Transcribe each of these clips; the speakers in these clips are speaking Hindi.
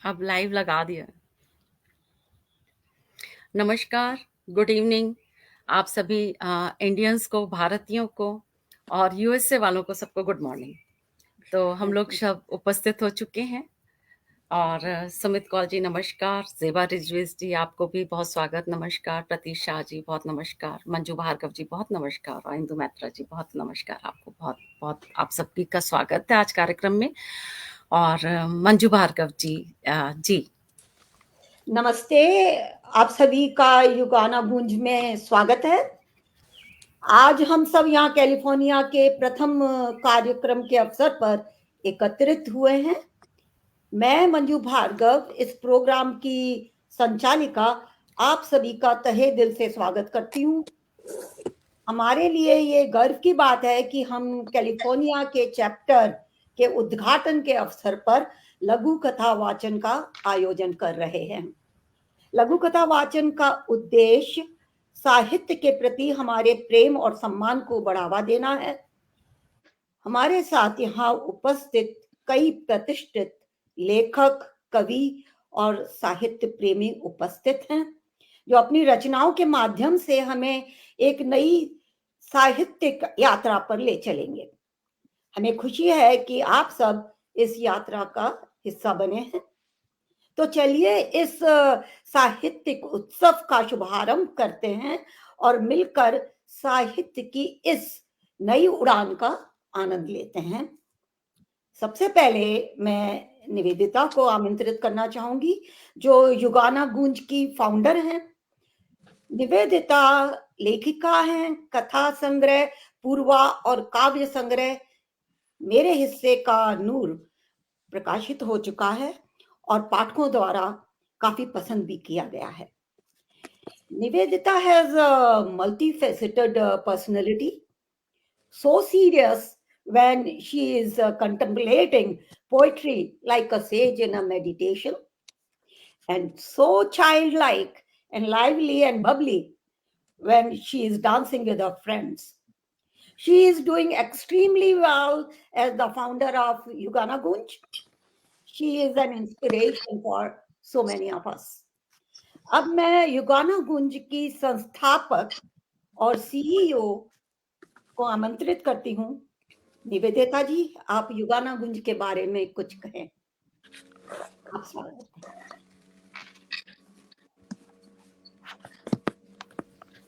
अब लाइव लगा दिया। नमस्कार, गुड इवनिंग आप सभी इंडियंस को, भारतीयों को और यूएसए वालों को सबको गुड मॉर्निंग। तो हम लोग सब उपस्थित हो चुके हैं और सुमित कौल जी नमस्कार, ज़ेबा रिजवीज जी आपको भी बहुत स्वागत नमस्कार, प्रतीश शाह जी बहुत नमस्कार, मंजू भार्गव जी बहुत नमस्कार और इंदु मैत्रा जी बहुत नमस्कार। आपको बहुत बहुत आप सबकी का स्वागत है आज कार्यक्रम में। और मंजू भार्गव जी जी नमस्ते, आप सभी का युगाना गूंज में स्वागत है। आज हम सब यहाँ कैलिफोर्निया के प्रथम कार्यक्रम के अवसर पर एकत्रित हुए हैं। मैं मंजू भार्गव इस प्रोग्राम की संचालिका आप सभी का तहे दिल से स्वागत करती हूँ। हमारे लिए ये गर्व की बात है कि हम कैलिफोर्निया के चैप्टर के उद्घाटन के अवसर पर लघु कथा वाचन का आयोजन कर रहे हैं। लघु कथा वाचन का उद्देश्य साहित्य के प्रति हमारे प्रेम और सम्मान को बढ़ावा देना है। हमारे साथ यहाँ उपस्थित कई प्रतिष्ठित लेखक, कवि और साहित्य प्रेमी उपस्थित हैं, जो अपनी रचनाओं के माध्यम से हमें एक नई साहित्यिक यात्रा पर ले चलेंगे। हमें खुशी है कि आप सब इस यात्रा का हिस्सा बने हैं। तो चलिए इस साहित्यिक उत्सव का शुभारंभ करते हैं और मिलकर साहित्य की इस नई उड़ान का आनंद लेते हैं। सबसे पहले मैं निवेदिता को आमंत्रित करना चाहूंगी, जो युगाना गूंज की फाउंडर हैं। निवेदिता लेखिका हैं, कथा संग्रह पूर्वा और काव्य संग्रह मेरे हिस्से का नूर प्रकाशित हो चुका है और पाठकों द्वारा काफी पसंद भी किया गया है। Nivedita has a multifaceted personality, so serious when she is contemplating poetry like a sage in a meditation, and so childlike and lively and bubbly when she is dancing with her friends. She is doing extremely well as the founder of Yugana Gunj. She is an inspiration for so many of us. अब मैं युगाना गुंज की संस्थापक और सीईओ को आमंत्रित करती हूँ। निवेदिता जी, आप युगाना गुंज के बारे में कुछ कहें। आप स्वागत है।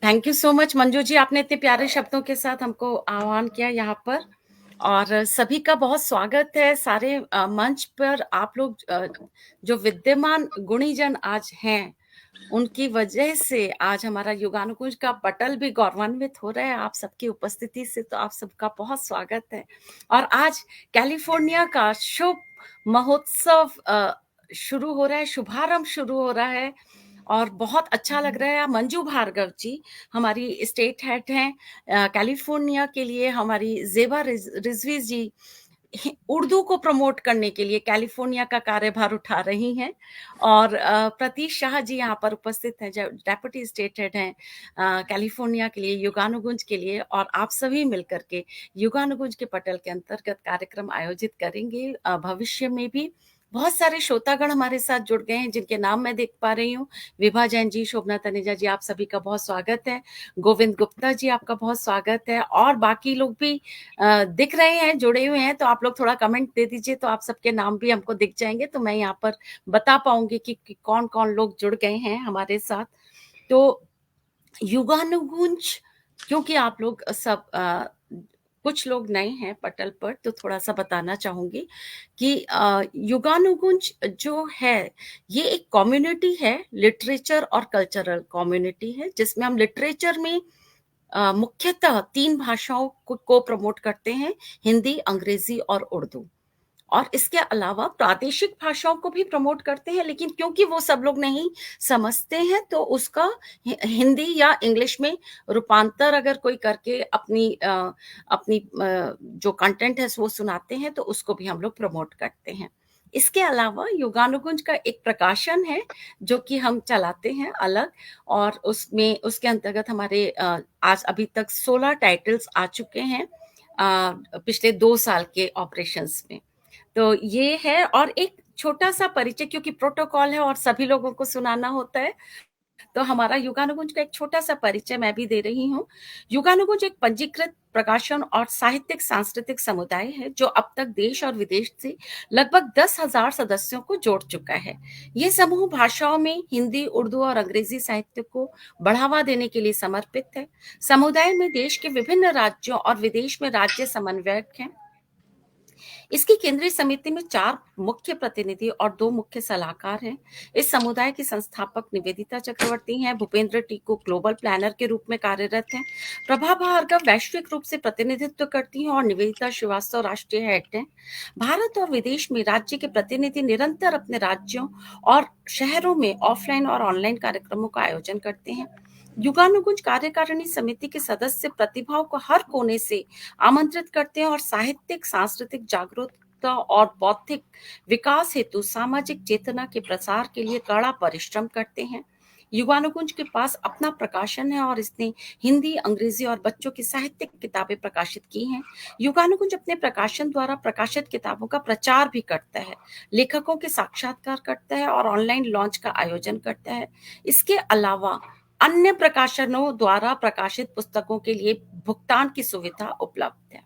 Thank you so much Manju ji, आपने इतने प्यारे शब्दों के साथ हमको आह्वान किया यहाँ पर और सभी का बहुत स्वागत है। सारे मंच पर आप लोग जो विद्यमान गुणीजन आज हैं, उनकी वजह से आज हमारा युगानुकुंज का पटल भी गौरवान्वित हो रहा है आप सबकी उपस्थिति से। तो आप सबका बहुत स्वागत है। और आज कैलिफोर्निया का शुभ महोत्सव शुरू हो रहा है, शुभारंभ शुरू हो रहा है और बहुत अच्छा लग रहा है। मंजू भार्गव जी हमारी स्टेट हेड हैं कैलिफोर्निया के लिए, हमारी ज़ेबा रिजवी जी उर्दू को प्रमोट करने के लिए कैलिफोर्निया का कार्यभार उठा रही हैं और प्रतीश शाह जी यहाँ पर उपस्थित हैं, जो डेप्यूटी स्टेट हेड हैं कैलिफोर्निया के लिए, युगानुगुंज के लिए। और आप सभी मिलकर के युगानुगुंज के पटल के अंतर्गत कार्यक्रम आयोजित करेंगे। भविष्य में भी बहुत सारे श्रोतागण हमारे साथ जुड़ गए हैं, जिनके नाम मैं देख पा रही हूँ। विभा जैन जी, शोभना तनेजा जी, आप सभी का बहुत स्वागत है। गोविंद गुप्ता जी, आपका बहुत स्वागत है। और बाकी लोग भी दिख रहे हैं, जुड़े हुए हैं, तो आप लोग थोड़ा कमेंट दे दीजिए तो आप सबके नाम भी हमको दिख जाएंगे, तो मैं यहाँ पर बता पाऊंगी कि कौन कौन लोग जुड़ गए हैं हमारे साथ। तो युगानुगुंज, क्योंकि आप लोग सब कुछ लोग नए हैं पटल पर, तो थोड़ा सा बताना चाहूंगी कि युगानुगुंज जो है ये एक कम्युनिटी है, लिटरेचर और कल्चरल कम्युनिटी है, जिसमें हम लिटरेचर में मुख्यतः 3 भाषाओं को प्रमोट करते हैं, हिंदी, अंग्रेजी और उर्दू। और इसके अलावा प्रादेशिक भाषाओं को भी प्रमोट करते हैं, लेकिन क्योंकि वो सब लोग नहीं समझते हैं तो उसका हिंदी या इंग्लिश में रूपांतर अगर कोई करके अपनी जो कंटेंट है वो सुनाते हैं, तो उसको भी हम लोग प्रमोट करते हैं। इसके अलावा युगानुगुंज का एक प्रकाशन है जो कि हम चलाते हैं अलग, और उसमें उसके अंतर्गत हमारे आज अभी तक 16 टाइटल्स आ चुके हैं पिछले 2 साल के ऑपरेशंस में। तो ये है। और एक छोटा-सा परिचय, क्योंकि प्रोटोकॉल है और सभी लोगों को सुनाना होता है, तो हमारा युगानुगुंज का एक छोटा-सा परिचय मैं भी दे रही हूँ। युगानुगुंज एक पंजीकृत प्रकाशन और साहित्यिक सांस्कृतिक समुदाय है, जो अब तक देश और विदेश से लगभग 10,000 सदस्यों को जोड़ चुका है। ये समूह भाषाओं में हिंदी, उर्दू और अंग्रेजी साहित्य को बढ़ावा देने के लिए समर्पित है। समुदाय में देश के विभिन्न राज्यों और विदेश में राज्य समन्वयक हैं। इसकी केंद्रीय समिति में 4 मुख्य प्रतिनिधि और 2 मुख्य सलाहकार हैं। इस समुदाय की संस्थापक निवेदिता चक्रवर्ती हैं। भूपेंद्र टीकू ग्लोबल प्लानर के रूप में कार्यरत हैं। प्रभा भार्गव वैश्विक रूप से प्रतिनिधित्व करती हैं और निवेदिता श्रीवास्तव राष्ट्रीय हेड हैं। भारत और विदेश में राज्य के प्रतिनिधि निरंतर अपने राज्यों और शहरों में ऑफलाइन और ऑनलाइन कार्यक्रमों का आयोजन करते हैं। युगानुगुंज कार्यकारिणी समिति के सदस्य प्रतिभाओं को हर कोने से आमंत्रित करते हैं और साहित्यिक, सांस्कृतिक जागरूकता और बौद्धिक विकास हेतु सामाजिक चेतना के प्रसार के लिए कड़ा परिश्रम करते हैं। युगानुगुंज के पास अपना प्रकाशन है और इसने हिंदी, अंग्रेजी और बच्चों की साहित्यिक किताबें प्रकाशित की हैं। युगानुगुंज अपने प्रकाशन द्वारा प्रकाशित किताबों का प्रचार भी करता है, लेखकों के साक्षात्कार करता है और ऑनलाइन लॉन्च का आयोजन करता है। इसके अलावा अन्य प्रकाशनों द्वारा प्रकाशित पुस्तकों के लिए भुगतान की सुविधा उपलब्ध है।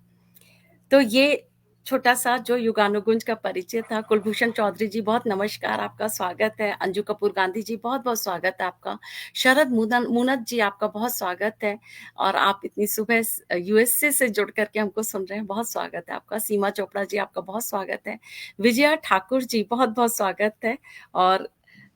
तो ये छोटा-सा जो युगानुगुंज का परिचय था। कुलभूषण चौधरी जी, बहुत नमस्कार, आपका स्वागत है। अंजू कपूर गांधी जी, बहुत-बहुत स्वागत है आपका। शरद मुनत जी, आपका बहुत स्वागत है और आप इतनी सुबह यूएसए से जुड़ करके हमको सुन रहे हैं, बहुत स्वागत है आपका। सीमा चोपड़ा जी, आपका बहुत स्वागत है। विजया ठाकुर जी, बहुत-बहुत स्वागत है। और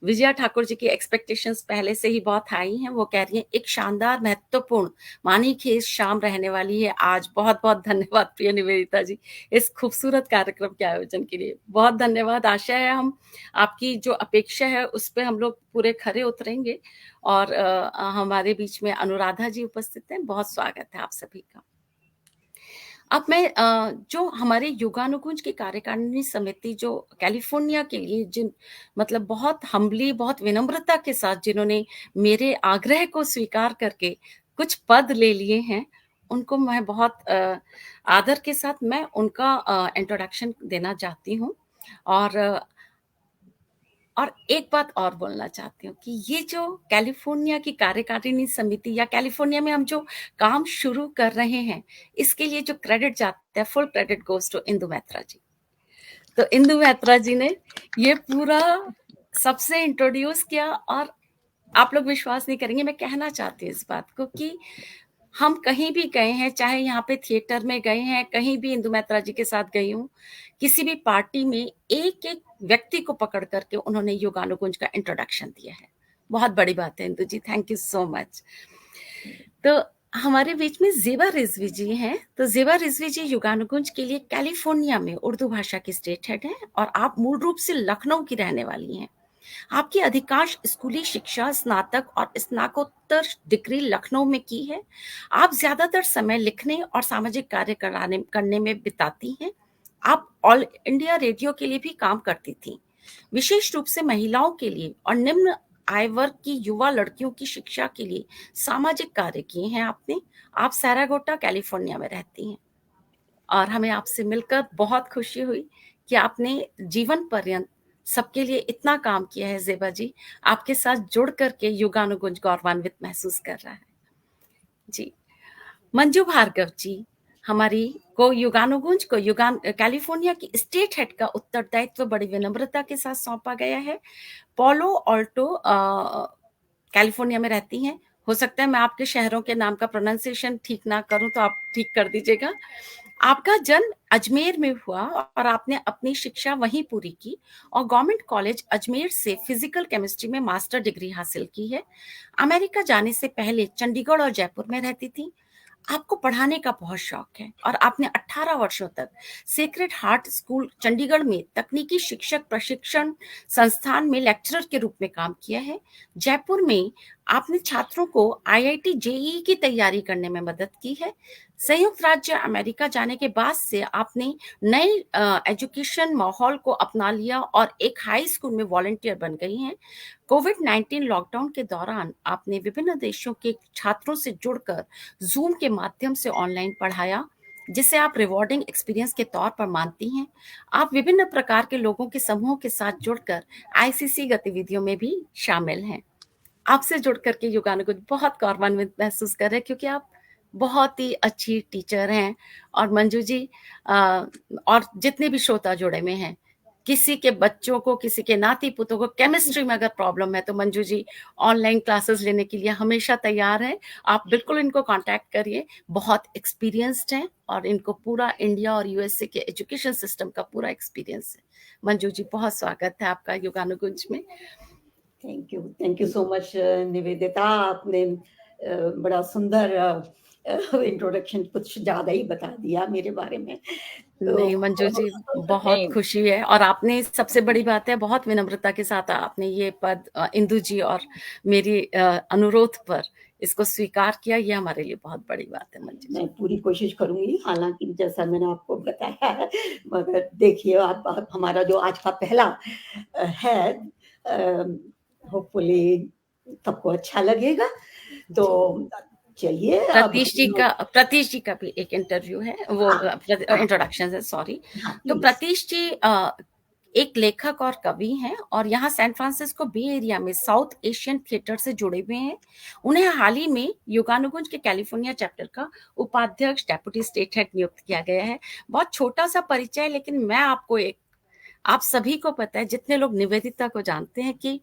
विजया ठाकुर जी की एक्सपेक्टेशंस पहले से ही बहुत हाई हैं। वो कह रही हैं, एक शानदार, महत्वपूर्ण, मानीखेज शाम रहने वाली है आज। बहुत-बहुत धन्यवाद प्रिय निवेदिता जी, इस खूबसूरत कार्यक्रम के आयोजन के लिए। बहुत धन्यवाद। आशा है हम आपकी जो अपेक्षा है उस पे हम लोग पूरे खरे उतरेंगे। और हमारे बीच में अनुराधा जी उपस्थित हैं। बहुत स्वागत है आप सभी का। अब मैं जो हमारे युगानुगुंज की कार्यकारिणी समिति जो कैलिफोर्निया के लिए जिन मतलब बहुत हम्बली, बहुत विनम्रता के साथ जिन्होंने मेरे आग्रह को स्वीकार करके कुछ पद ले लिए हैं, उनको मैं बहुत आदर के साथ मैं उनका इंट्रोडक्शन देना चाहती हूँ। और एक बात और बोलना चाहती हूँ कि ये जो कैलिफोर्निया की कार्यकारिणी समिति या कैलिफोर्निया में हम जो काम शुरू कर रहे हैं, इसके लिए जो क्रेडिट जाता है, full credit goes to Indu Maitra ji. तो इंदु मैत्रा जी ने ये पूरा सबसे इंट्रोड्यूस किया। और आप लोग विश्वास नहीं करेंगे, मैं कहना चाहती हूँ इस बात को कि हम कहीं भी गए हैं, चाहे यहाँ पे थिएटर में गए हैं, कहीं भी इंदु मैत्रा जी के साथ गई हूँ, किसी भी पार्टी में एक-एक व्यक्ति को पकड़ करके उन्होंने युगानुगुंज का इंट्रोडक्शन दिया है। बहुत बड़ी बात है इंदु जी, थैंक यू सो मच। तो हमारे बीच में ज़ेबा रिजवी जी हैं। तो ज़ेबा रिजवी जी युगानुगुंज के लिए कैलिफोर्निया में उर्दू भाषा की स्टेट हेड हैं और आप मूल रूप से लखनऊ की रहने वाली हैं। आपकी अधिकांश स्कूली शिक्षा स्नातक और स्नातकोत्तर डिग्री लखनऊ में की है। आप ज्यादातर समय लिखने और सामाजिक कार्य करने में बिताती हैं। आप ऑल इंडिया रेडियो के लिए भी काम करती थी, विशेष रूप से महिलाओं के लिए और निम्न आय वर्ग की युवा लड़कियों की शिक्षा के लिए सामाजिक कार्य किए हैं आपने। आप सैरागोटा कैलिफोर्निया में रहती हैं और हमें आपसे मिलकर बहुत खुशी हुई कि आपने जीवन पर्यंत सबके लिए इतना काम किया है। ज़ेबा जी, आपके साथ जुड़ करके युगानुगुंज गौरवान्वित महसूस कर रहा है। जी, मंजू भार्गव जी, हमारी को युगानुगुंज को कैलिफोर्निया की स्टेट हेड का उत्तरदायित्व बड़ी विनम्रता के साथ सौंपा गया है। पोलो ऑल्टो कैलिफोर्निया में रहती हैं। हो सकता है मैं आपके शहरों के नाम का प्रोनाउंसिएशन ठीक ना करूं तो आप ठीक कर दीजिएगा। आपका जन्म अजमेर में हुआ और आपने अपनी शिक्षा वहीं पूरी की और गवर्नमेंट कॉलेज अजमेर से फिजिकल केमिस्ट्री में मास्टर डिग्री हासिल की है। अमेरिका जाने से पहले चंडीगढ़ और जयपुर में रहती थी। आपको पढ़ाने का बहुत शौक है और आपने 18 वर्षों तक सेक्रेड हार्ट स्कूल चंडीगढ़ में तकनीकी शिक्षक प्रशिक्षण संस्थान में लेक्चरर के रूप में काम किया है। जयपुर में आपने छात्रों को आईआईटी जेईई की तैयारी करने में मदद की है। संयुक्त राज्य अमेरिका जाने के बाद से आपने नए एजुकेशन माहौल को अपना लिया और एक हाई स्कूल में वॉलंटियर बन गई हैं। कोविड-19 लॉकडाउन के दौरान आपने विभिन्न देशों के छात्रों से जुड़कर जूम के माध्यम से ऑनलाइन पढ़ाया। जिसे आप रिवॉर्डिंग एक्सपीरियंस के तौर पर मानती हैं। आप विभिन्न प्रकार के लोगों के समूह के साथ जुड़कर आईसीसी गतिविधियों में भी शामिल हैं। आपसे जुड़ करके युगानुगुज बहुत गौरवान्वित महसूस कर रहे हैं, क्योंकि आप बहुत ही अच्छी टीचर हैं। और मंजू जी, और जितने भी श्रोता जुड़े में हैं, किसी के बच्चों को, किसी के नाती पुतों को केमिस्ट्री में अगर प्रॉब्लम है तो मंजू जी ऑनलाइन क्लासेस लेने के लिए हमेशा तैयार हैं। आप बिल्कुल इनको कांटेक्ट करिए। बहुत एक्सपीरियंस्ड हैं और इनको पूरा इंडिया और यूएसए के एजुकेशन सिस्टम का पूरा एक्सपीरियंस है। मंजू जी, बहुत स्वागत है आपका युगानुगुंज में। Thank you so much Nivedita. आपने बड़ा सुंदर इंट्रोडक्शन, कुछ ज्यादा ही बता दिया मेरे बारे में। तो नहीं मंजू जी, बहुत नहीं, खुशी है। और आपने, सबसे बड़ी बात है, बहुत विनम्रता के साथ आपने ये पद इंदु जी और मेरी अनुरोध पर इसको स्वीकार किया। ये हमारे लिए बहुत बड़ी बात है मंजू जी। मैं पूरी कोशिश करूंगी, हालांकि जैसा मैंने आपको बताया है, मगर देखिए आप हमारा जो आज का पहला है, होपफुली सबको अच्छा लगेगा। तो चलिए अब प्रतीश जी का भी एक इंटरव्यू है, वो हाँ, इंट्रोडक्शन है, सॉरी। हाँ तो प्लीज। प्रतीश जी एक लेखक और कवि हैं और यहाँ सैन फ्रांसिस्को बे एरिया में साउथ एशियन थिएटर से जुड़े हुए हैं। उन्हें हाल ही में युगानुगुंज के कैलिफोर्निया चैप्टर का उपाध्यक्ष, डेप्यूटी स्टेट हेड नियुक्त किया गया है। बहुत छोटा सा परिचय, लेकिन मैं आपको एक, आप सभी को पता है, जितने लोग निवेदिता को जानते हैं, कि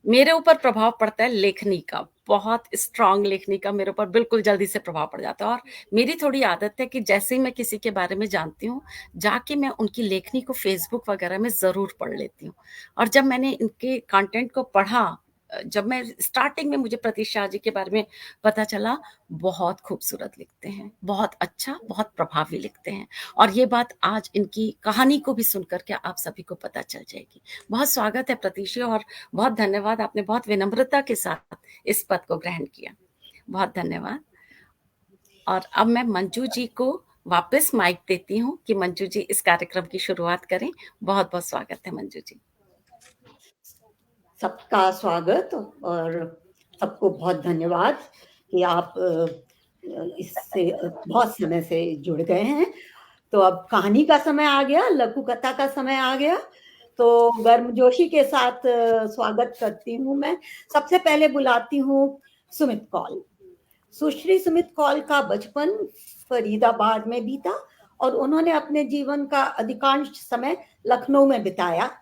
मेरे ऊपर प्रभाव पड़ता है लेखनी का, बहुत स्ट्रांग लेखनी का मेरे ऊपर बिल्कुल जल्दी से प्रभाव पड़ जाता है। और मेरी थोड़ी आदत है कि जैसे ही मैं किसी के बारे में जानती हूँ, जाके मैं उनकी लेखनी को फेसबुक वगैरह में जरूर पढ़ लेती हूँ। और जब मैंने इनके कंटेंट को पढ़ा, जब मैं स्टार्टिंग में, मुझे प्रतीश शाह जी के बारे में पता चला, बहुत खूबसूरत लिखते हैं, बहुत अच्छा, बहुत प्रभावी लिखते हैं। और ये बात आज इनकी कहानी को भी सुनकर के आप सभी को पता चल जाएगी। बहुत स्वागत है प्रतीश जी, और बहुत धन्यवाद, आपने बहुत विनम्रता के साथ इस पद को ग्रहण किया। बहुत धन्यवाद। और अब मैं मंजू जी को वापस माइक देती हूँ कि मंजू जी इस कार्यक्रम की शुरुआत करें। बहुत बहुत स्वागत है मंजू जी। सबका स्वागत और सबको बहुत धन्यवाद कि आप इससे बहुत समय से जुड़ गए हैं। तो अब कहानी का समय आ गया, लघु कथा का समय आ गया। तो गर्मजोशी के साथ स्वागत करती हूँ मैं। सबसे पहले बुलाती हूँ सुमित कौल। सुश्री सुमित कौल का बचपन फरीदाबाद में बीता और उन्होंने अपने जीवन का अधिकांश समय लखनऊ में बिताया।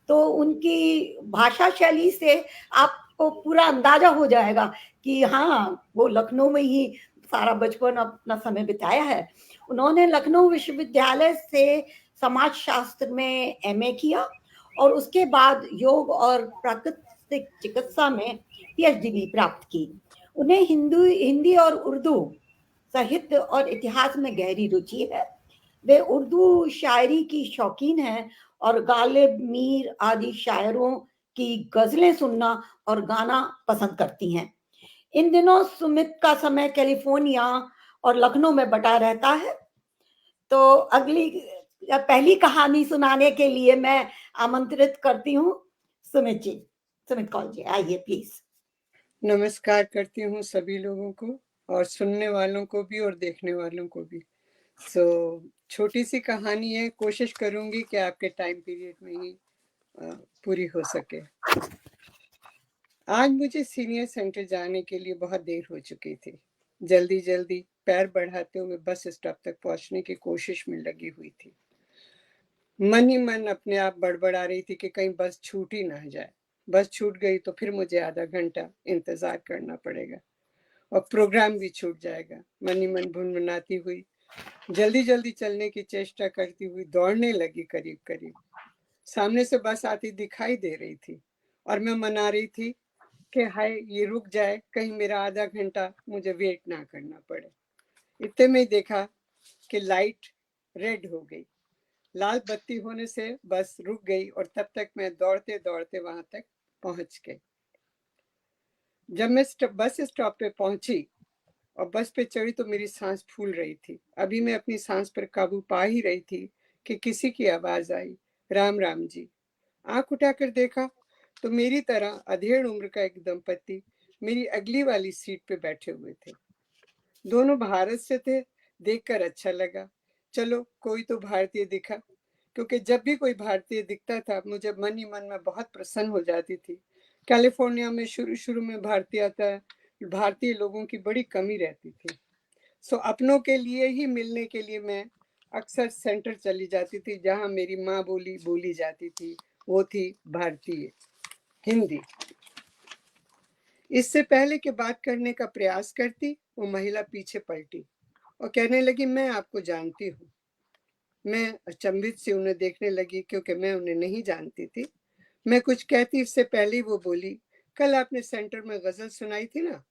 तो उनकी भाषा शैली से आपको पूरा अंदाजा हो जाएगा कि हाँ, वो लखनऊ में ही सारा बचपन अपना समय बिताया है। उन्होंने लखनऊ विश्वविद्यालय से समाज शास्त्र में एमए किया और उसके बाद योग और प्राकृतिक चिकित्सा में पीएचडी भी प्राप्त की। उन्हें हिंदी और उर्दू साहित्य और इतिहास में गहरी रुचि है। वे उर्दू शायरी की शौकीन हैं और गालिब, मीर आदि शायरों की गजलें सुनना और गाना पसंद करती हैं। इन दिनों सुमित का समय कैलिफोर्निया और लखनऊ में बटा रहता है। तो अगली पहली कहानी सुनाने के लिए मैं आमंत्रित करती हूँ सुमित जी। सुमित कौल जी, आइए प्लीज। नमस्कार करती हूँ सभी लोगों को, और सुनने वालों को भी और देखने वालों को भी। छोटी सी कहानी है, कोशिश करूंगी कि आपके टाइम पीरियड में ही पूरी हो सके। आज मुझे सीनियर सेंटर जाने के लिए बहुत देर हो चुकी थी। जल्दी जल्दी पैर बढ़ाते हुए बस स्टॉप तक पहुंचने की कोशिश में लगी हुई थी। मन ही मन अपने आप बड़बड़ा रही थी कि कहीं बस छूट ही ना जाए। बस छूट गई तो फिर मुझे आधा घंटा इंतजार करना पड़ेगा और प्रोग्राम भी छूट जाएगा। मन ही मन भुनभुनाती हुई जल्दी जल्दी चलने की चेष्टा करती हुई दौड़ने लगी। करीब करीब सामने से बस आती दिखाई दे रही थी और मैं मना रही थी कि हाय ये रुक जाए, कहीं मेरा आधा घंटा मुझे वेट ना करना पड़े। इतने में देखा कि लाइट रेड हो गई। लाल बत्ती होने से बस रुक गई और तब तक मैं दौड़ते दौड़ते वहां तक पहुंच गई। जब मैं बस स्टॉप पे पहुंची और बस पे चढ़ी तो मेरी सांस फूल रही थी। अभी मैं अपनी सांस पर काबू पा ही रही थी कि किसी की आवाज आई, राम राम जी। आंख उठाकर देखा तो मेरी तरह अधेड़ उम्र का एक दंपति मेरी अगली वाली सीट पे बैठे हुए थे। दोनों भारत से थे, देखकर अच्छा लगा, चलो कोई तो भारतीय दिखा। क्योंकि जब भी कोई भारतीय दिखता था मुझे मन ही मन में बहुत प्रसन्न हो जाती थी। कैलिफोर्निया में शुरू शुरू में भारतीय लोगों की बड़ी कमी रहती थी। सो अपनों के लिए ही मिलने के लिए मैं अक्सर सेंटर चली जाती थी, जहाँ मेरी माँ बोली बोली जाती थी, वो थी भारतीय हिंदी। इससे पहले कि बात करने का प्रयास करती, वो महिला पीछे पलटी और कहने लगी, मैं आपको जानती हूँ। मैं अचंभित से उन्हें देखने लगी, क्योंकि मैं उन्हें नहीं जानती थी। मैं कुछ कहती इससे पहले ही वो बोली, कल आपने सेंटर में गजल सुनाई थी ना,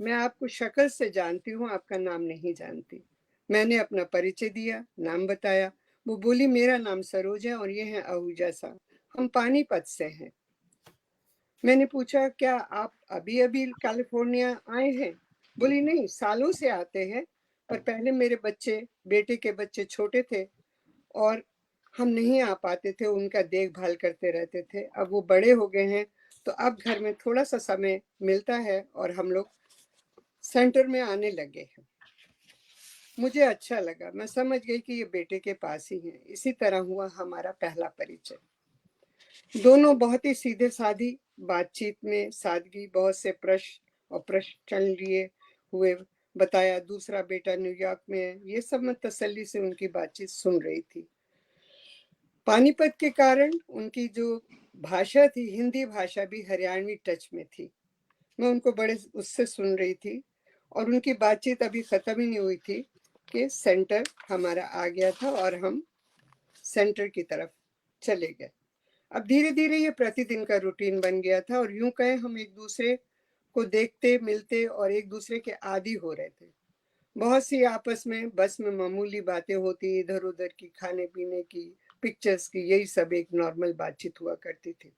मैं आपको शक्ल से जानती हूँ, आपका नाम नहीं जानती। मैंने अपना परिचय दिया, नाम बताया। वो बोली, मेरा नाम सरोज है और ये है आहूजा साहब, हम पानीपत से हैं। मैंने पूछा, क्या आप अभी अभी कैलिफोर्निया आए हैं? बोली, नहीं, सालों से आते हैं, पर पहले मेरे बेटे के बच्चे छोटे थे और हम नहीं आ पाते थे, उनका देखभाल करते रहते थे। अब वो बड़े हो गए हैं, तो अब घर में थोड़ा सा समय मिलता है और हम लोग सेंटर में आने लगे हैं। मुझे अच्छा लगा, मैं समझ गई कि ये बेटे के पास ही है। इसी तरह हुआ हमारा पहला परिचय। दोनों बहुत ही सीधे साधी बातचीत में सादगी, बहुत से प्रश्न और प्रश्न चल लिए हुए बताया दूसरा बेटा न्यूयॉर्क में है। ये सब मैं तसल्ली से उनकी बातचीत सुन रही थी। पानीपत के कारण उनकी जो भाषा थी, हिंदी भाषा भी हरियाणवी टच में थी। मैं उनको बड़े उससे सुन रही थी और उनकी बातचीत अभी खत्म ही नहीं हुई थी कि सेंटर हमारा आ गया था और हम सेंटर की तरफ चले गए। अब धीरे धीरे ये प्रतिदिन का रूटीन बन गया था और यूं कहें हम एक दूसरे को देखते मिलते और एक दूसरे के आदी हो रहे थे। बहुत सी आपस में बस में मामूली बातें होती, इधर उधर की, खाने पीने की, पिक्चर्स की, यही सब एक नॉर्मल बातचीत हुआ करती थी।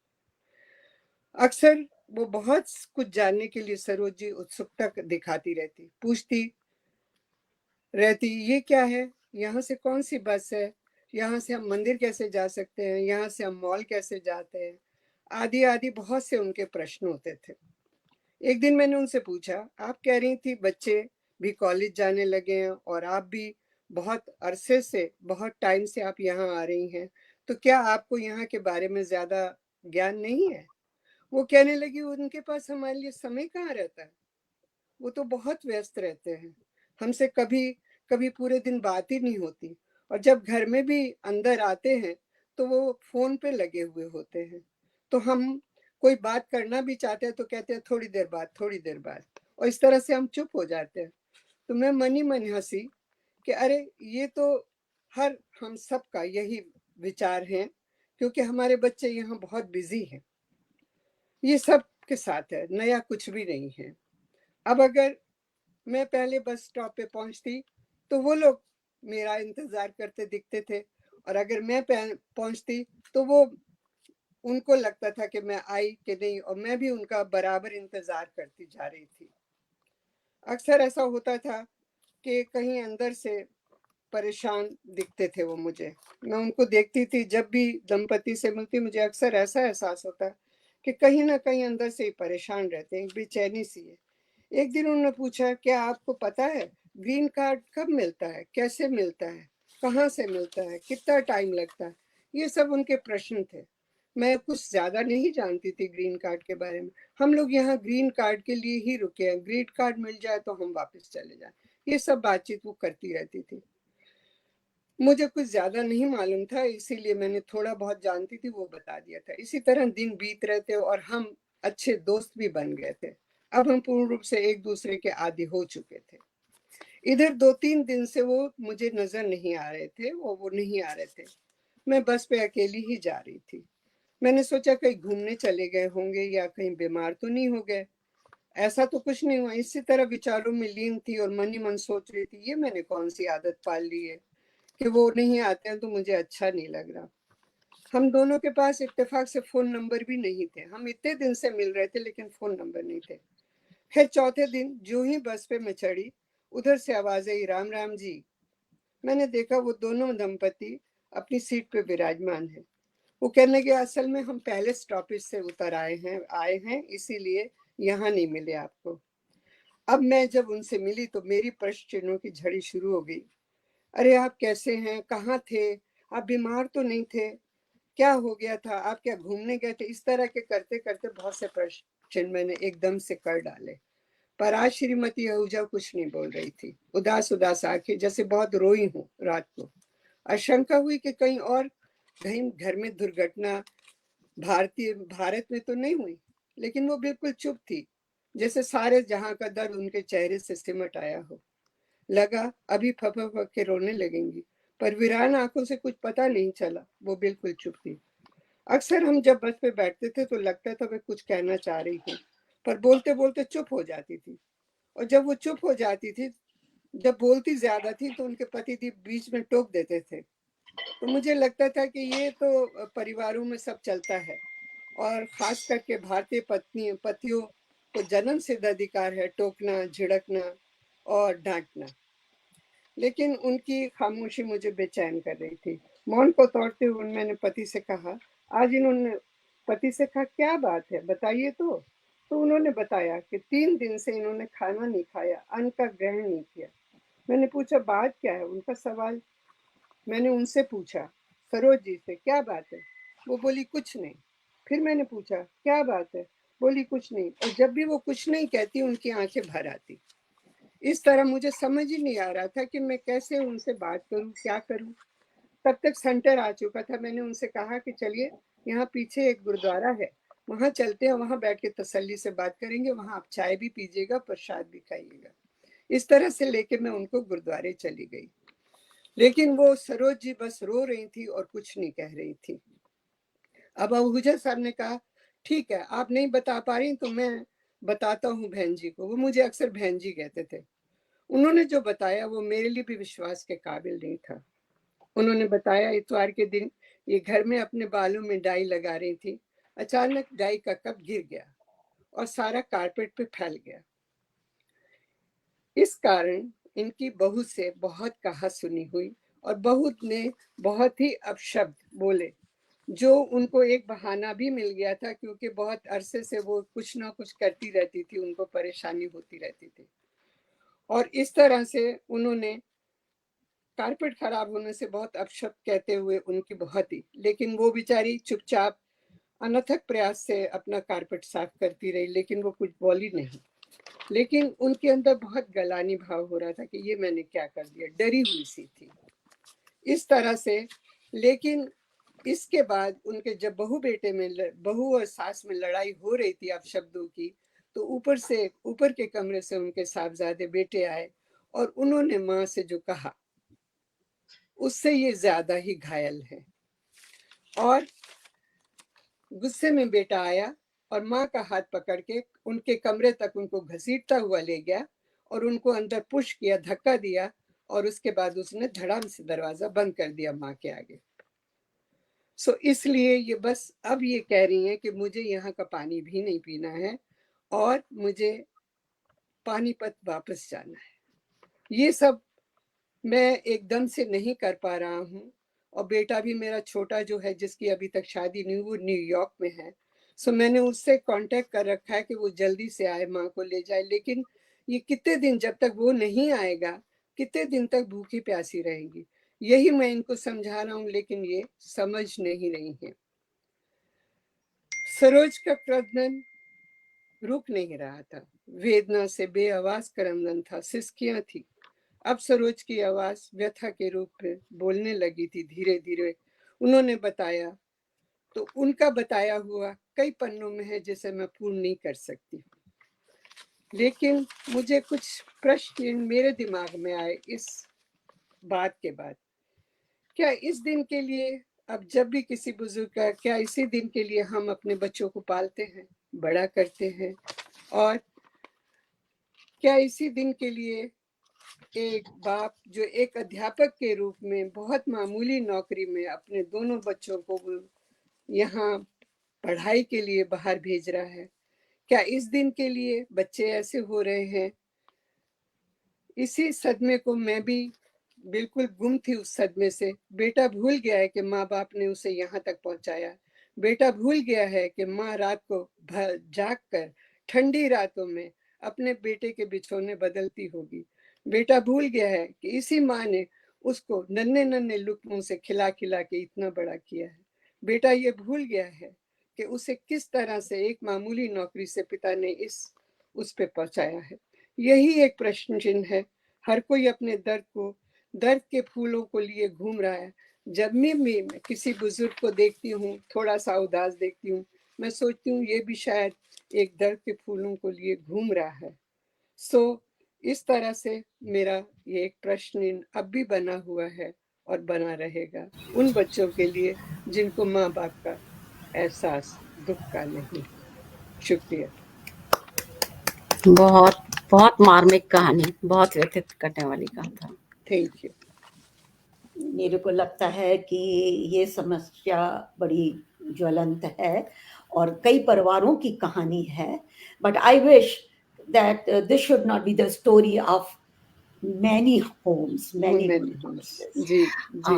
अक्सर वो बहुत कुछ जानने के लिए सरोज जी उत्सुकता दिखाती रहती, पूछती रहती, ये क्या है, यहाँ से कौन सी बस है, यहाँ से हम मंदिर कैसे जा सकते हैं, यहाँ से हम मॉल कैसे जाते हैं, आदि आदि बहुत से उनके प्रश्न होते थे। एक दिन मैंने उनसे पूछा, आप कह रही थी बच्चे भी कॉलेज जाने लगे हैं और आप भी बहुत अरसे से, बहुत टाइम से आप यहाँ आ रही हैं, तो क्या आपको यहाँ के बारे में ज्यादा ज्ञान नहीं है? वो कहने लगी, उनके पास हमारे लिए समय कहाँ रहता है, वो तो बहुत व्यस्त रहते हैं, हमसे कभी कभी पूरे दिन बात ही नहीं होती, और जब घर में भी अंदर आते हैं तो वो फोन पे लगे हुए होते हैं, तो हम कोई बात करना भी चाहते हैं तो कहते हैं थोड़ी देर बाद, थोड़ी देर बाद, और इस तरह से हम चुप हो जाते हैं। तो मैं मन ही मन हंसी कि अरे ये तो हम सब का यही विचार है, क्योंकि हमारे बच्चे यहाँ बहुत बिजी हैं। ये सब के साथ है, नया कुछ भी नहीं है। अब अगर मैं पहले बस स्टॉप पे पहुंचती तो वो लोग मेरा इंतजार करते दिखते थे, और अगर मैं पहुंचती तो वो उनको लगता था कि मैं आई कि नहीं, और मैं भी उनका बराबर इंतजार करती जा रही थी। अक्सर ऐसा होता था कि कहीं अंदर से परेशान दिखते थे वो मुझे। मैं उनको देखती थी, जब भी दंपति से मिलती मुझे अक्सर ऐसा एहसास होता कि कहीं ना कहीं अंदर से ही परेशान रहते हैं, बेचैनी सी है। एक दिन उन्होंने पूछा, क्या आपको पता है ग्रीन कार्ड कब मिलता है, कैसे मिलता है, कहाँ से मिलता है, कितना टाइम लगता है? ये सब उनके प्रश्न थे। मैं कुछ ज्यादा नहीं जानती थी ग्रीन कार्ड के बारे में। हम लोग यहाँ ग्रीन कार्ड के लिए ही रुके हैं, ग्रीन कार्ड मिल जाए तो हम वापस चले जाए, ये सब बातचीत वो करती रहती थी। मुझे कुछ ज्यादा नहीं मालूम था, इसीलिए मैंने थोड़ा बहुत जानती थी वो बता दिया था। इसी तरह दिन बीत रहे थे और हम अच्छे दोस्त भी बन गए थे। अब हम पूर्ण रूप से एक दूसरे के आदी हो चुके थे। इधर 2-3 दिन से वो मुझे नजर नहीं आ रहे थे, वो नहीं आ रहे थे। मैं बस पे अकेली ही जा रही थी। मैंने सोचा कहीं घूमने चले गए होंगे या कहीं बीमार तो नहीं हो गए। ऐसा तो कुछ नहीं हुआ। इसी तरह विचारों में लीन थी और मन ही मन सोच रही थी, ये मैंने कौन सी आदत पाल ली है कि वो नहीं आते हैं तो मुझे अच्छा नहीं लग रहा। हम दोनों के पास इत्तेफाक से फोन नंबर भी नहीं थे। हम इतने दिन से मिल रहे थे लेकिन फोन नंबर नहीं थे। फिर चौथे दिन जो ही बस पे मैं चढ़ी, उधर से आवाज आई, राम राम जी। मैंने देखा वो दोनों दंपति अपनी सीट पे विराजमान है। वो कहने लगे, असल में हम पहले स्टॉपेज से उतर आए हैं, इसीलिए यहाँ नहीं मिले आपको। अब मैं जब उनसे मिली तो मेरी प्रश्न चिन्हों की झड़ी शुरू हो गई। अरे आप कैसे हैं, कहाँ थे, आप बीमार तो नहीं थे, क्या हो गया था, आप क्या घूमने गए थे? इस तरह के करते करते बहुत से प्रश्न चिन्ह मैंने एकदम से कर डाले। पर आज श्रीमती आहूजा कुछ नहीं बोल रही थी, उदास उदास आंखें, जैसे बहुत रोई हूँ रात को। आशंका हुई कि कहीं और कहीं घर में दुर्घटना भारत में तो नहीं हुई, लेकिन वो बिल्कुल चुप थी, जैसे सारे जहां का दर्द उनके चेहरे से सिमट आया हो। लगा अभी फपक के रोने लगेंगी, पर वीरान आंखों से कुछ पता नहीं चला, वो बिल्कुल चुप थी। अक्सर हम जब बस पे बैठते थे तो लगता था वे कुछ कहना चाह रही हैं, पर बोलते बोलते चुप हो जाती थी। और जब वो चुप हो जाती थी, जब बोलती ज्यादा थी, तो उनके पति बीच में टोक देते थे। तो मुझे लगता था कि ये तो परिवारों में सब चलता है, और खास करके भारतीय पतियों को जन्म सिद्ध अधिकार है टोकना, झिड़कना और डांटना। लेकिन उनकी खामोशी मुझे बेचैन कर रही थी। मौन को तोड़ते हुए मैंने पति से कहा, आज इन्होंने पति से कहा, क्या बात है बताइए तो उन्होंने बताया कि 3 दिन से इन्होंने खाना नहीं खाया, अन्न का ग्रहण नहीं किया। मैंने पूछा बात क्या है? उनका सवाल मैंने उनसे पूछा, सरोज जी से, क्या बात है? वो बोली कुछ नहीं। फिर मैंने पूछा क्या बात है? बोली कुछ नहीं। और जब भी वो कुछ नहीं कहती उनकी आंखें भर आती। इस तरह मुझे समझ ही नहीं आ रहा था कि मैं कैसे उनसे बात करूं, क्या करूं। तब तक सेंटर आ चुका था। मैंने उनसे कहा कि चलिए, यहाँ पीछे एक गुरुद्वारा है, वहां चलते हैं, वहां बैठ के तसल्ली से बात करेंगे, वहां आप चाय भी पीजिएगा, प्रसाद भी खाइएगा। इस तरह से लेके मैं उनको गुरुद्वारे चली गई। लेकिन वो सरोज जी बस रो रही थी और कुछ नहीं कह रही थी। अब आहूजा साहब ने कहा, ठीक है, आप नहीं बता पा रही तो मैं बताता हूँ बहन जी को। वो मुझे अक्सर बहन जी कहते थे। उन्होंने जो बताया वो मेरे लिए भी विश्वास के काबिल नहीं था। उन्होंने बताया, इतवार के दिन ये घर में अपने बालों में डाई लगा रही थी। अचानक डाई का कप गिर गया और सारा कारपेट पे फैल गया। इस कारण इनकी बहू से बहुत कहा सुनी हुई और बहू ने बहुत ही अपशब्द बोले, जो उनको एक बहाना भी मिल गया था, क्योंकि बहुत अरसे से वो कुछ ना कुछ करती रहती थी, उनको परेशानी होती रहती थी। और इस तरह से उन्होंने कारपेट खराब होने से बहुत अपशब्द कहते हुए उनकी बहुत ही, लेकिन वो बेचारी चुपचाप अनथक प्रयास से अपना कारपेट साफ करती रही, लेकिन वो कुछ बोली नहीं। लेकिन उनके अंदर बहुत गलानी भाव हो रहा था कि ये मैंने क्या कर दिया, डरी हुई सी थी इस तरह से। लेकिन इसके बाद उनके जब बहू और सास में लड़ाई हो रही थी अपशब्दों की, तो ऊपर के कमरे से उनके साहबजादे बेटे आए और उन्होंने माँ से जो कहा उससे ये ज्यादा ही घायल है। और गुस्से में बेटा आया और माँ का हाथ पकड़ के उनके कमरे तक उनको घसीटता हुआ ले गया और उनको अंदर पुश किया, धक्का दिया, और उसके बाद उसने धड़ाम से दरवाजा बंद कर दिया माँ के आगे। इसलिए ये बस अब ये कह रही हैं कि मुझे यहाँ का पानी भी नहीं पीना है और मुझे पानीपत वापस जाना है। ये सब मैं एकदम से नहीं कर पा रहा हूँ। और बेटा भी मेरा छोटा जो है, जिसकी अभी तक शादी नहीं, वो न्यूयॉर्क में है। मैंने उससे कांटेक्ट कर रखा है कि वो जल्दी से आए, माँ को ले जाए। लेकिन ये कितने दिन, जब तक वो नहीं आएगा, कितने दिन तक भूखी प्यासी रहेंगी, यही मैं इनको समझा रहा हूँ, लेकिन ये समझ नहीं रही है। सरोज का क्रंदन रुक नहीं रहा था, वेदना से बेआवाज क्रंदन था, सिसकियां थी। अब सरोज की आवाज व्यथा के रूप में बोलने लगी थी धीरे धीरे। उन्होंने बताया, तो उनका बताया हुआ कई पन्नों में है, जिसे मैं पूर्ण नहीं कर सकती। लेकिन मुझे कुछ प्रश्न मेरे दिमाग में आए इस बात के बाद। क्या इस दिन के लिए, अब जब भी किसी बुजुर्ग का, क्या इसी दिन के लिए हम अपने बच्चों को पालते हैं, बड़ा करते हैं? और क्या इसी दिन के लिए एक बाप जो एक अध्यापक के रूप में बहुत मामूली नौकरी में अपने दोनों बच्चों को यहाँ पढ़ाई के लिए बाहर भेज रहा है, क्या इस दिन के लिए बच्चे ऐसे हो रहे हैं? इसी सदमे को मैं भी बिल्कुल गुम थी, उस सदमे से। बेटा भूल गया है कि माँ बाप ने उसे यहाँ तक पहुंचाया। बेटा भूल गया है कि माँ रात को जाग कर ठंडी रातों में अपने बेटे के बिछोने बदलती होगी। बेटा भूल गया है कि इसी माँ ने उसको नन्हे नन्हे लुकमों से खिला खिला के इतना बड़ा किया है। बेटा ये भूल गया है कि उसे किस तरह से एक मामूली नौकरी से पिता ने उस पे पहुंचाया है। यही एक प्रश्न चिन्ह है। हर कोई अपने दर्द के फूलों को लिए घूम रहा है। जब मैं किसी बुजुर्ग को देखती हूँ, थोड़ा सा उदास देखती हूँ, मैं सोचती हूँ ये भी शायद एक दर्द के फूलों को लिए घूम रहा है। इस तरह से मेरा ये एक प्रश्न अब भी बना हुआ है और बना रहेगा उन बच्चों के लिए जिनको माँ बाप का एहसास दुख का नहीं। शुक्रिया। बहुत बहुत मार्मिक कहानी, बहुत व्यथित करने वाली कथा। Thank you. मेरे को लगता है कि ये समस्या बड़ी ज्वलंत है और कई परिवारों की कहानी है, but I wish that this should not be the story of many homes, many homes. जी जी।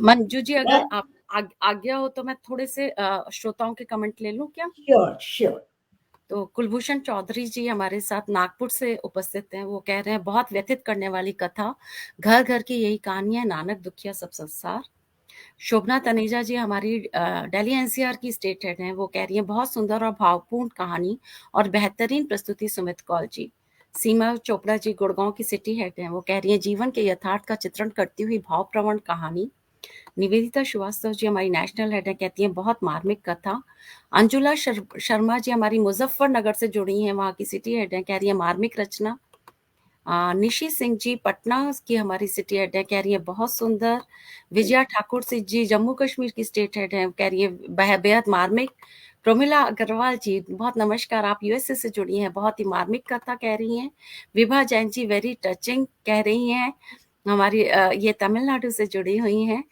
मंजू जी, अगर आप आज्ञा हो तो मैं थोड़े से श्रोताओं के कमेंट ले लूं क्या? श्योर। तो कुलभूषण चौधरी जी हमारे साथ नागपुर से उपस्थित हैं। वो कह रहे हैं बहुत व्यथित करने वाली कथा, घर घर की यही कहानियां, नानक दुखिया सब संसार। शोभना तनेजा जी हमारी दिल्ली एनसीआर की स्टेट हेड हैं। वो कह रही हैं बहुत सुंदर और भावपूर्ण कहानी और बेहतरीन प्रस्तुति सुमित कौल जी। सीमा चोपड़ा जी गुड़गांव की सिटी हेड हैं। वो कह रही हैं जीवन के यथार्थ का चित्रण करती हुई भावप्रवण कहानी। निवेदिता श्रीवास्तव जी हमारी नेशनल हेड है, कहती हैं बहुत मार्मिक कथा। अंजुला शर्मा जी हमारी मुजफ्फरनगर से जुड़ी हैं, वहाँ की सिटी हेड है, कह रही है मार्मिक रचना। निशी सिंह जी पटना की हमारी सिटी हेड है, कह रही है बहुत सुंदर। विजया ठाकुर जी जम्मू कश्मीर की स्टेट हेड है, कह रही है बेहद मार्मिक। प्रमिला अग्रवाल जी बहुत नमस्कार, आप यूएसए से जुड़ी हैं, बहुत ही मार्मिक कथा कह रही हैं। विभा जैन जी वेरी टचिंग कह रही हैं, हमारी ये तमिलनाडु से जुड़ी हुई हैं।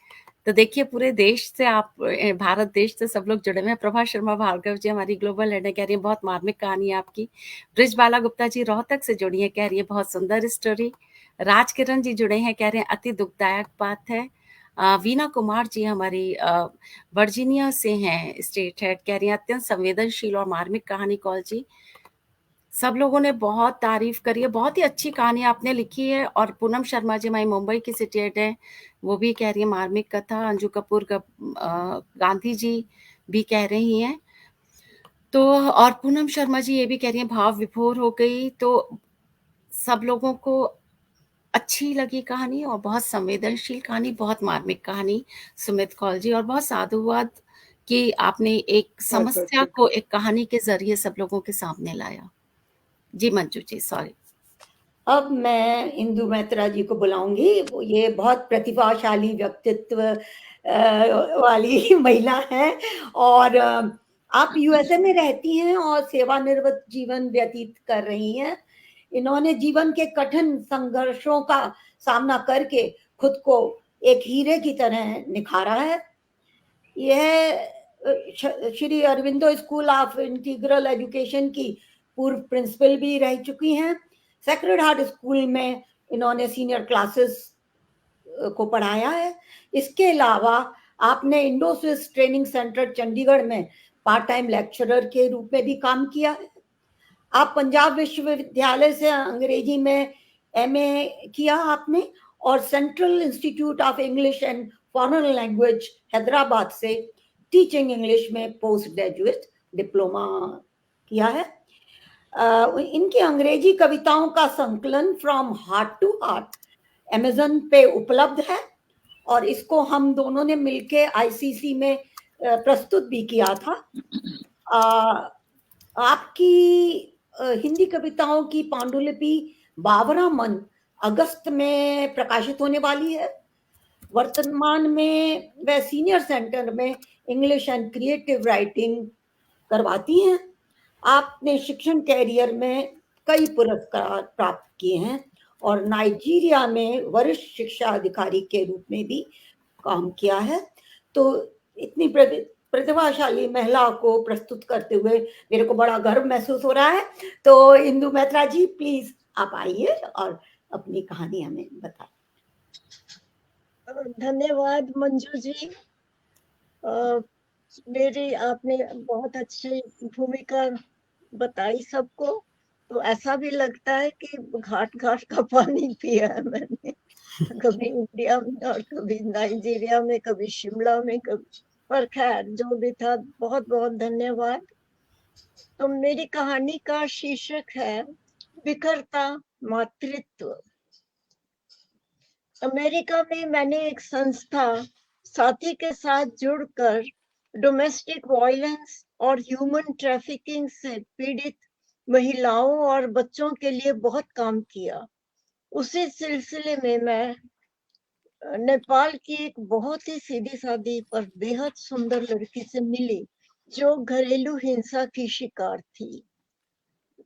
तो देखिए पूरे देश से आप, भारत देश से सब लोग जुड़े हुए हैं। प्रभा शर्मा भार्गव जी हमारी ग्लोबल हेड है, कह रही है बहुत मार्मिक कहानी है आपकी। ब्रिजबाला गुप्ता जी रोहतक से जुड़ी है, कह रही है बहुत सुंदर स्टोरी। राजकिरण जी जुड़े हैं, कह रहे हैं अति दुखदायक बात है। वीना कुमार जी हमारी वर्जीनिया से हैं स्टेट हेड, कह रही है अत्यंत संवेदनशील और मार्मिक कहानी कौल जी। सब लोगों ने बहुत तारीफ करी है, बहुत ही अच्छी कहानी आपने लिखी है। और पूनम शर्मा जी हमारी मुंबई की सिटी हेड है, वो भी कह रही है मार्मिक कथा। अंजू कपूर गांधी जी भी कह रही हैं। तो और पूनम शर्मा जी ये भी कह रही हैं भाव विभोर हो गई। तो सब लोगों को अच्छी लगी कहानी और बहुत संवेदनशील कहानी, बहुत मार्मिक कहानी सुमित कौल जी। और बहुत साधुवाद कि आपने एक समस्या को एक कहानी के जरिए सब लोगों के सामने लाया। जी मंजू जी सॉरी। अब मैं इंदु मैत्रा जी को बुलाऊंगी। ये बहुत प्रतिभाशाली व्यक्तित्व वाली महिला है और आप यूएसए में रहती हैं और सेवानिवृत्त जीवन व्यतीत कर रही हैं। इन्होंने जीवन के कठिन संघर्षों का सामना करके खुद को एक हीरे की तरह निखारा है। यह Shri Aurobindo school of integral education की पूर्व प्रिंसिपल भी रह चुकी हैं। सेक्रेड हार्ट स्कूल में इन्होंने सीनियर क्लासेस को पढ़ाया है। इसके अलावा आपने Indo Swiss training centre Chandigarh में पार्ट टाइम लेक्चरर के रूप में भी काम किया है। आप पंजाब विश्वविद्यालय से अंग्रेजी में एमए किया आपने और central institute of English and foreign language Hyderabad से टीचिंग इंग्लिश में पोस्ट ग्रेजुएट डिप्लोमा किया है। इनकी अंग्रेजी कविताओं का संकलन from heart to heart Amazon पे उपलब्ध है और इसको हम दोनों ने मिलके आईसीसी में प्रस्तुत भी किया था। आपकी हिंदी कविताओं की पांडुलिपि बावरा मन अगस्त में प्रकाशित होने वाली है। वर्तमान में वह सीनियर सेंटर में इंग्लिश एंड क्रिएटिव राइटिंग करवाती हैं। आपने शिक्षण कैरियर में कई पुरस्कार प्राप्त किए हैं और नाइजीरिया में वरिष्ठ शिक्षा अधिकारी के रूप में भी काम किया है। तो इतनी प्रतिभाशाली महिला को प्रस्तुत करते हुए मेरे को बड़ा गर्व महसूस हो रहा है। तो इंदु मैत्रा जी प्लीज आप आइए और अपनी कहानी हमें बताएं। धन्यवाद मंजू जी। मेरी आपने बहुत अच्छी भूमिका बताई सबको। तो ऐसा भी लगता है कि घाट घाट का पानी पिया है मैंने, कभी इंडिया में और कभी नाइजीरिया में, कभी शिमला में, कभी, पर खैर जो भी था, बहुत बहुत धन्यवाद। तो मेरी कहानी का शीर्षक है बिखरता मातृत्व। अमेरिका में मैंने एक संस्था साथी के साथ जुड़कर डोमेस्टिक वायलेंस और ह्यूमन ट्रैफिकिंग से पीड़ित महिलाओं और बच्चों के लिए बहुत काम किया। उसी सिलसिले में मैं नेपाल की एक बहुत ही सीधी सादी पर बेहद सुंदर लड़की से मिली जो घरेलू हिंसा की शिकार थी।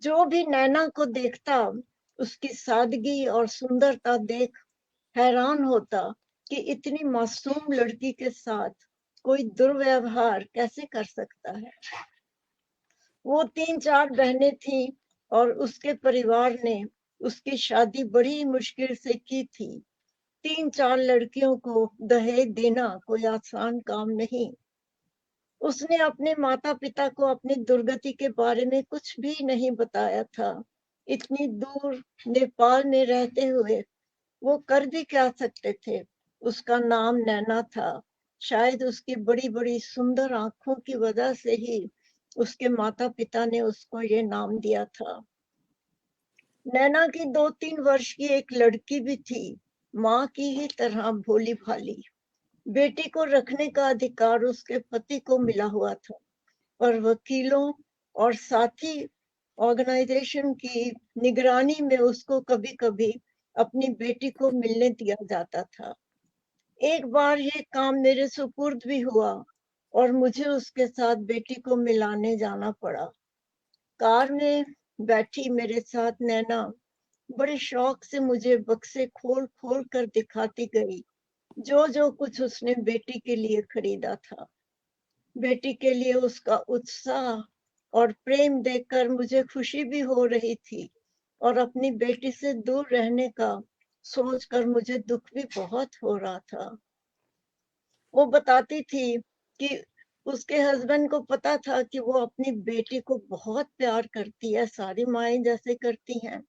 जो भी नैना को देखता उसकी सादगी और सुंदरता देख हैरान होता कि इतनी मासूम लड़की के साथ कोई दुर्व्यवहार कैसे कर सकता है। वो 3-4 बहनें थीं और उसके परिवार ने उसकी शादी बड़ी मुश्किल से की थी। 3-4 लड़कियों को दहेज देना कोई आसान काम नहीं। उसने अपने माता पिता को अपनी दुर्गति के बारे में कुछ भी नहीं बताया था। इतनी दूर नेपाल में रहते हुए वो कर भी क्या सकते थे। उसका नाम नैना था। शायद उसकी बड़ी बड़ी सुंदर आंखों की वजह से ही उसके माता पिता ने उसको ये नाम दिया था। नैना की 2-3 वर्ष की एक लड़की भी थी, माँ की ही तरह भोली भाली। बेटी को रखने का अधिकार उसके पति को मिला हुआ था, पर वकीलों और साथी ऑर्गेनाइजेशन की निगरानी में उसको कभी कभी अपनी बेटी को मिलने दिया जाता था। एक बार ये काम मेरे सुपुर्द भी हुआ और मुझे उसके साथ बेटी को मिलाने जाना पड़ा। कार में बैठी मेरे साथ नैना बड़े शौक से मुझे बक्से खोल खोल कर दिखाती गई, जो जो कुछ उसने बेटी के लिए खरीदा था। बेटी के लिए उसका उत्साह और प्रेम देखकर मुझे खुशी भी हो रही थी और अपनी बेटी से दूर रहने का सोचकर मुझे दुख भी बहुत हो रहा था। वो बताती थी कि उसके हस्बैंड को पता था कि वो अपनी बेटी को बहुत प्यार करती है, सारी माएं जैसे करती हैं।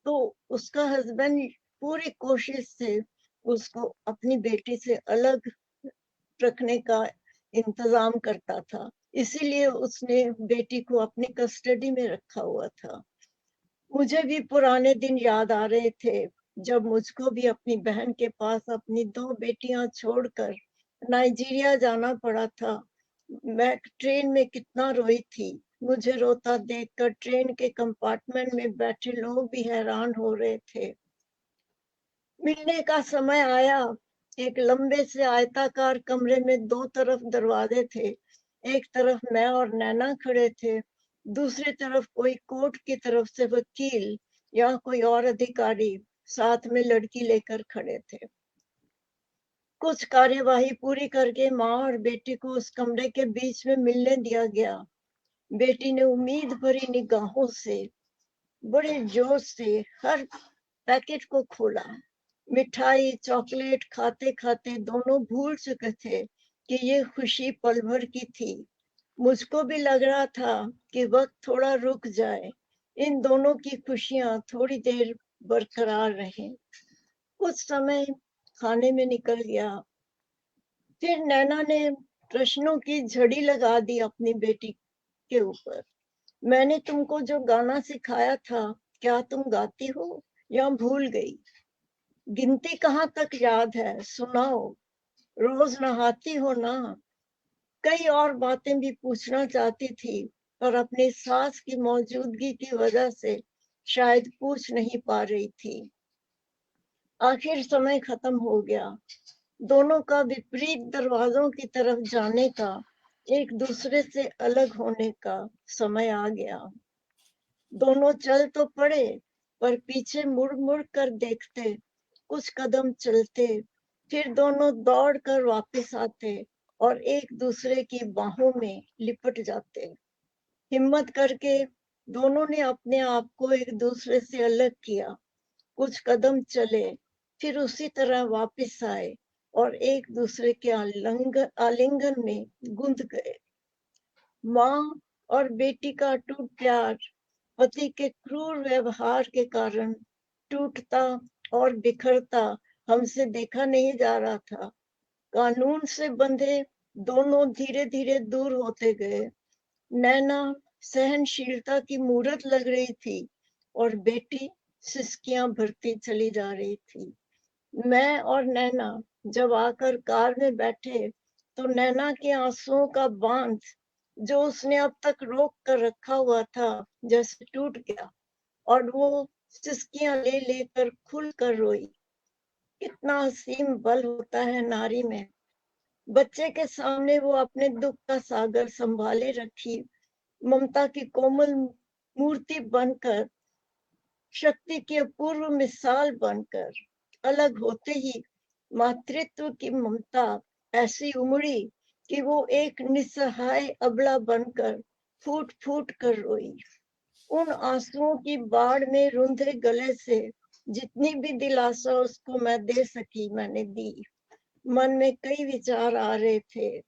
तो उसका हस्बैंड पूरी कोशिश से उसको अपनी बेटी से अलग रखने का इंतजाम करता था। इसीलिए उसने बेटी को अपनी कस्टडी में रखा हुआ था। मुझे भी पुराने दिन याद आ रहे थे, जब मुझको भी अपनी बहन के पास अपनी 2 बेटियां छोड़कर नाइजीरिया जाना पड़ा था। मैं ट्रेन में कितना रोई थी। मुझे रोता देखकर ट्रेन के कंपार्टमेंट में बैठे लोग भी हैरान हो रहे थे। मिलने का समय आया। एक लंबे से आयताकार कमरे में 2 तरफ दरवाजे थे। एक तरफ मैं और नैना खड़े थे, दूसरी तरफ कोई कोर्ट की तरफ से वकील या कोई और अधिकारी साथ में लड़की लेकर खड़े थे। कुछ कार्यवाही पूरी करके माँ और बेटी को उस कमरे के बीच में मिलने दिया गया। बेटी ने उम्मीद भरी निगाहों से बड़े जोश से हर पैकेट को खोला। मिठाई चॉकलेट खाते खाते दोनों भूल चुके थे कि ये खुशी पल भर की थी। मुझको भी लग रहा था कि वक्त थोड़ा रुक जाए, इन दोनों की खुशियां थोड़ी देर बरकरार रहें। कुछ समय खाने में निकल गया। फिर नैना ने प्रश्नों की झड़ी लगा दी अपनी बेटी के ऊपर। मैंने तुमको जो गाना सिखाया था, क्या तुम गाती हो या भूल गई? गिनती कहाँ तक याद है, सुनाओ। रोज नहाती हो ना? कई और बातें भी पूछना चाहती थी, पर अपनी सास की मौजूदगी की वजह से शायद पूछ नहीं पा रही थी। आखिर समय खत्म हो गया। दोनों का विपरीत दरवाजों की तरफ जाने का, एक दूसरे से अलग होने का समय आ गया। दोनों चल तो पड़े, पर पीछे मुड़ मुड़ कर देखते, कुछ कदम चलते, फिर दोनों दौड़ कर वापस आते और एक दूसरे की बाहों में लिपट जाते। हिम्मत करके दोनों ने अपने आप को एक दूसरे से अलग किया। कुछ कदम चले, फिर उसी तरह वापस आए और एक दूसरे के आलिंगन में गुंद गए। माँ और बेटी का अटूट प्यार पति के क्रूर व्यवहार के कारण टूटता और बिखरता हमसे देखा नहीं जा रहा था। कानून से बंधे दोनों धीरे धीरे दूर होते गए। नैना सहनशीलता की मूरत लग रही थी और बेटी सिसकियां भरती चली जा रही थी। मैं और नैना जब आकर कार में बैठे तो नैना के आंसुओं का बांध जो उसने अब तक रोक कर रखा हुआ था जैसे टूट गया और वो सिसकियां ले लेकर खुल कर रोई। कितना असीम बल होता है नारी में। बच्चे के सामने वो अपने दुख का सागर संभाले रखी ममता की कोमल मूर्ति बनकर, शक्ति की अपूर्व मिसाल बनकर, अलग होते ही मातृत्व की ममता ऐसी उमड़ी कि वो एक निसहाय अबला बनकर फूट फूट कर रोई। उन आंसुओं की बाढ़ में रुंधे गले से जितनी भी दिलासा उसको मैं दे सकी मैंने दी। मन में कई विचार आ रहे थे।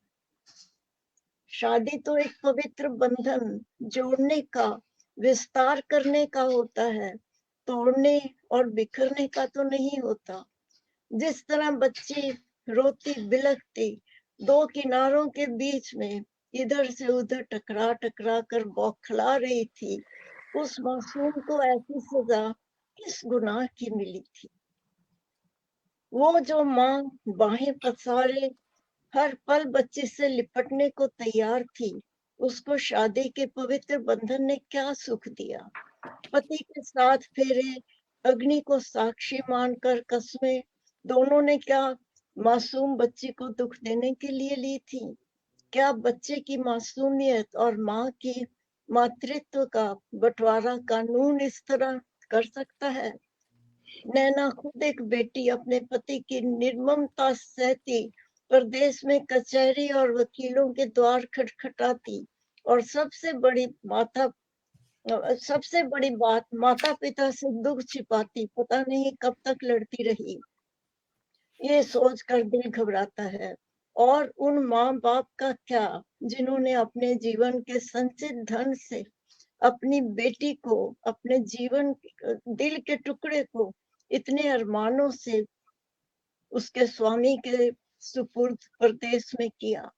शादी तो एक पवित्र बंधन जोड़ने का, विस्तार करने का होता है, तोड़ने और बिखरने का तो नहीं होता। जिस तरह बच्ची रोती बिलखती दो किनारों के बीच में इधर से उधर टकरा टकरा कर बौखला रही थी, उस मासूम को ऐसी सजा किस गुनाह की मिली थी। वो जो माँ बाहें पसारे हर पल बच्चे से लिपटने को तैयार थी, उसको शादी के पवित्र बंधन ने क्या सुख दिया। पति के साथ फेरे, अग्नि को साक्षी मानकर कस्में, दोनों ने क्या मासूम बच्ची को दुख देने के लिए ली थी। क्या बच्चे की मासूमियत और माँ की मातृत्व का बंटवारा कानून इस तरह कर सकता है। नैना खुद एक बेटी अपने पति की निर्ममता सहती, प्रदेश में कचहरी और वकीलों के द्वार खटखटाती और सबसे बड़ी बात माता पिता से दुख छिपाती, पता नहीं कब तक लड़ती रही। ये सोचकर दिल घबराता है। और उन माँ बाप का क्या जिन्होंने अपने जीवन के संचित धन से अपनी बेटी को, अपने जीवन दिल के टुकड़े को इतने अरमानों से उसके स्वामी के सुपुर्द परदेश में किया।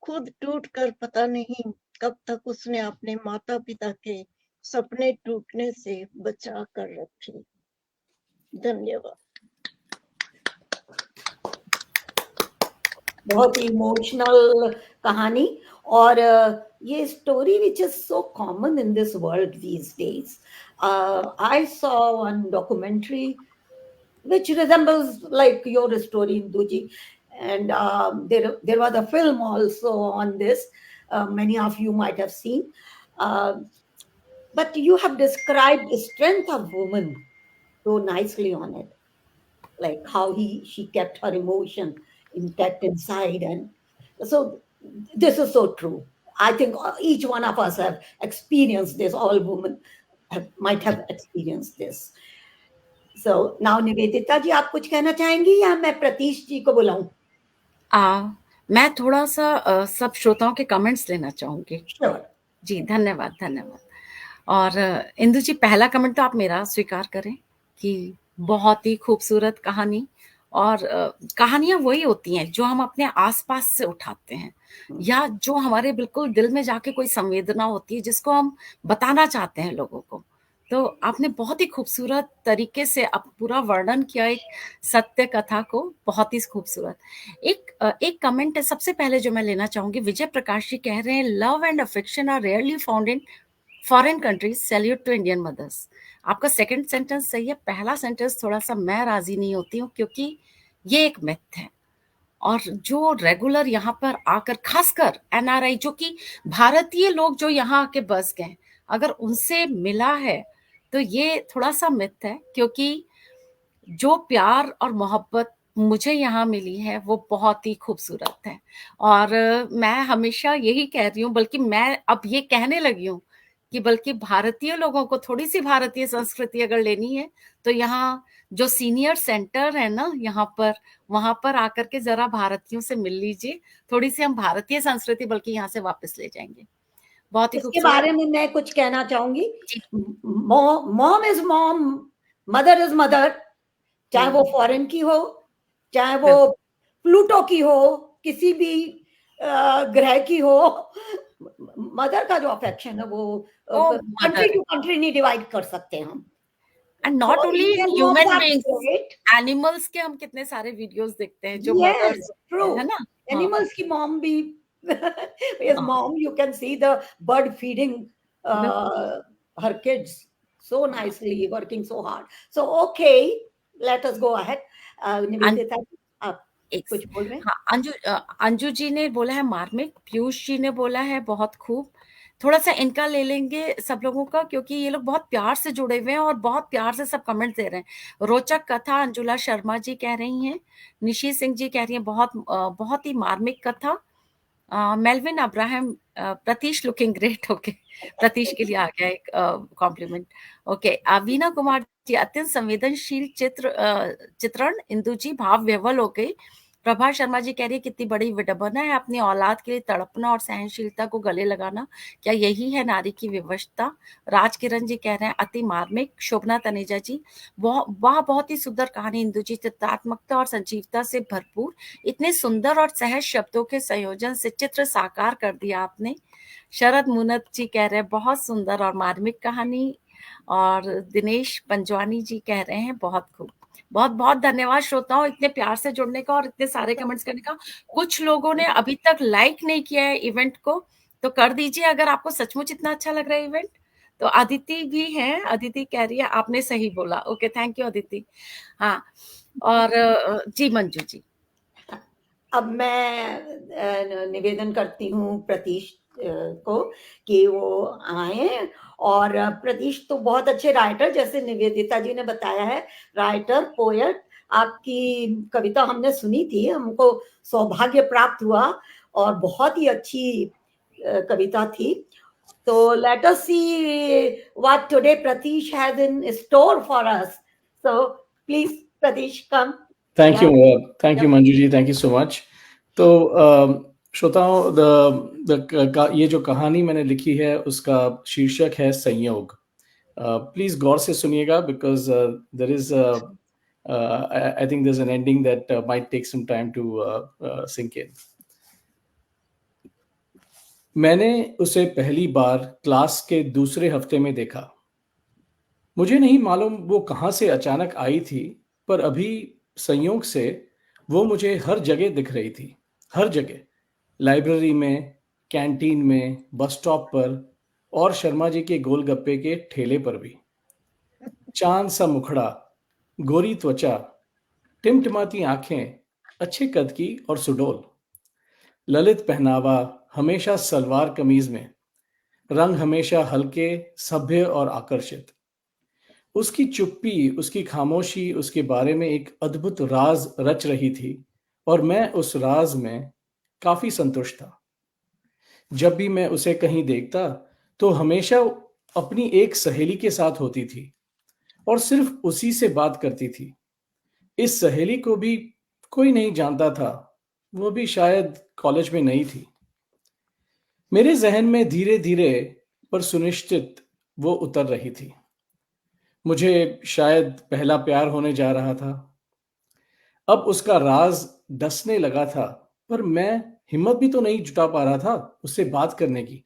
खुद टूट कर पता नहीं कब तक उसने अपने माता पिता के सपने टूटने से बचा कर रखे। धन्यवाद। बहुत ही इमोशनल कहानी। और ये story which is so common in this world these days. I saw one documentary which resembles like your story, Induji. And there was a film also on this. Many of you might have seen. But you have described the strength of woman so nicely on it, like how she kept her emotion intact inside. And so this is so true. I think each one of us have experienced this. All women might have experienced this. So now Nivedita ji, आप कुछ कहना चाहेंगी या मैं प्रतीश जी को बुलाऊं? मैं थोड़ा सा सब श्रोताओं के कमेंट्स लेना चाहूंगी। Sure. जी, धन्यवाद धन्यवाद। और इंदु जी, पहला कमेंट तो आप मेरा स्वीकार करें कि बहुत ही खूबसूरत कहानी। और कहानियां वही होती हैं जो हम अपने आसपास से उठाते हैं, या जो हमारे बिल्कुल दिल में जाके कोई संवेदना होती है जिसको हम बताना चाहते हैं लोगों को। तो आपने बहुत ही खूबसूरत तरीके से अब पूरा वर्णन किया एक सत्य कथा को, बहुत ही खूबसूरत। एक कमेंट है सबसे पहले जो मैं लेना चाहूंगी। विजय प्रकाश जी कह रहे हैं, love and affection are rarely found in foreign countries, salute to Indian mothers. आपका सेकंड सेंटेंस सही है, पहला सेंटेंस थोड़ा सा मैं राजी नहीं होती हूँ, क्योंकि ये एक मिथ है। और जो रेगुलर यहाँ पर आकर, खासकर एनआरआई, जो कि भारतीय लोग जो यहाँ आके बस गए, अगर उनसे मिला है तो ये थोड़ा सा मिथ है, क्योंकि जो प्यार और मोहब्बत मुझे यहाँ मिली है वो बहुत ही खूबसूरत है। और मैं हमेशा यही कह रही हूँ, बल्कि मैं अब ये कहने लगी हूँ कि बल्कि भारतीय लोगों को थोड़ी सी भारतीय संस्कृति अगर लेनी है तो यहाँ जो सीनियर सेंटर है ना यहाँ पर, वहां पर आकर के जरा भारतीयों से मिल लीजिए, थोड़ी सी हम भारतीय संस्कृति बल्कि यहाँ से वापस ले जाएंगे। बहुत ही इसके खूबसूरत। बारे में मैं कुछ कहना चाहूंगी। जी। Mom is mom, mother is mother, चाहे वो फॉरेन की हो, चाहे वो प्लूटो की हो, किसी भी ग्रह की हो, मदर का जो अफेक्शन है वो कंट्री मदर टू कंट्री नहीं डिवाइड कर सकते हम। And So not only Indian moms human are beings, great. Animals के हम कितने सारे वीडियोस देखते हैं जो Yes, मदर्स होते हैं, true. है ना? हाँ, Animals की mom भी is हाँ, mom. You can see the bird feeding बिल्कुल। her kids so nicely, working so hard. So okay, let us go ahead. Nivedita ji, आप एक कुछ बोल रहे हैं? हाँ, अंजू जी ने बोला है मार्मिक, पीयूष जी ने बोला है बहुत खूब। थोड़ा-सा इनका ले लेंगे सब लोगों का, क्योंकि ये लोग बहुत प्यार से जुड़े हुए हैं और बहुत प्यार से सब कमेंट दे रहे हैं। रोचक कथा अंजुला शर्मा जी कह रही हैं। निशी सिंह जी कह रही हैं बहुत ही मार्मिक कथा। Melvin Abraham, Pratish looking great. Okay, Pratish के लिए आ गया एक कॉम्प्लीमेंट। ओके, वीना कुमार जी अत्यंत संवेदनशील चित्रण, इंदु जी भाव विह्वल हो गई। प्रभा शर्मा जी कह रही है कितनी बड़ी विडंबना है अपनी औलाद के लिए तड़पना और सहनशीलता को गले लगाना, क्या यही है नारी की विवशता? राज किरण जी कह रहे हैं अति मार्मिक। शोभना तनेजा जी, वाह बहुत ही सुंदर कहानी इंदु जी, चित्रात्मकता और संजीवता से भरपूर, इतने सुंदर और सहज शब्दों के संयोजन से चित्र साकार कर दिया आपने। शरद मुनत जी कह रहे हैं बहुत सुंदर और मार्मिक कहानी। और दिनेश पंजवानी जी कह रहे हैं बहुत खूब। बहुत बहुत धन्यवाद श्रोताओं, इतने प्यार से जुड़ने का और इतने सारे कमेंट्स करने का। कुछ लोगों ने अभी तक लाइक नहीं किया है इवेंट को, तो कर दीजिए अगर आपको सचमुच इतना अच्छा लग रहा है इवेंट। तो अदिति भी है, अदिति कह रही है आपने सही बोला। Okay, thank you Aditi. हाँ, और जी मंजू जी। अब मैं निवेदन करती हूँ प्रतीश को कि वो आए। और प्रतीश तो बहुत अच्छे राइटर, जैसे निवेदिता जी ने बताया है, राइटर पोएट। आपकी कविता हमने सुनी थी, हमको सौभाग्य प्राप्त हुआ और बहुत ही अच्छी कविता थी। तो let us see what today Pratish has in store for us. So please Pratish come. Thank you, thank you, Manju ji. Thank you so much. तो श्रोताओं, ये जो कहानी मैंने लिखी है उसका शीर्षक है संयोग। प्लीज गौर से सुनिएगा, because there is I think there is an ending that might take some time to sink in. मैंने उसे पहली बार क्लास के दूसरे हफ्ते में देखा। मुझे नहीं मालूम वो कहाँ से अचानक आई थी, पर अभी संयोग से वो मुझे हर जगह दिख रही थी, हर जगह, लाइब्रेरी में, कैंटीन में, बस स्टॉप पर और शर्मा जी के गोलगप्पे के ठेले पर भी। चांद सा मुखड़ा, गोरी त्वचा, टिमटिमाती आंखें, अच्छे कद की और सुडौल, ललित पहनावा, हमेशा सलवार कमीज में, रंग हमेशा हल्के, सभ्य और आकर्षित। उसकी चुप्पी, उसकी खामोशी उसके बारे में एक अद्भुत राज रच रही थी और मैं उस राज में काफी संतुष्ट था। जब भी मैं उसे कहीं देखता तो हमेशा अपनी एक सहेली के साथ होती थी और सिर्फ उसी से बात करती थी। इस सहेली को भी कोई नहीं जानता था, वो भी शायद कॉलेज में नहीं थी। मेरे जहन में धीरे धीरे पर सुनिश्चित वो उतर रही थी। मुझे शायद पहला प्यार होने जा रहा था। अब उसका राज डसने लगा था, पर मैं हिम्मत भी तो नहीं जुटा पा रहा था उससे बात करने की।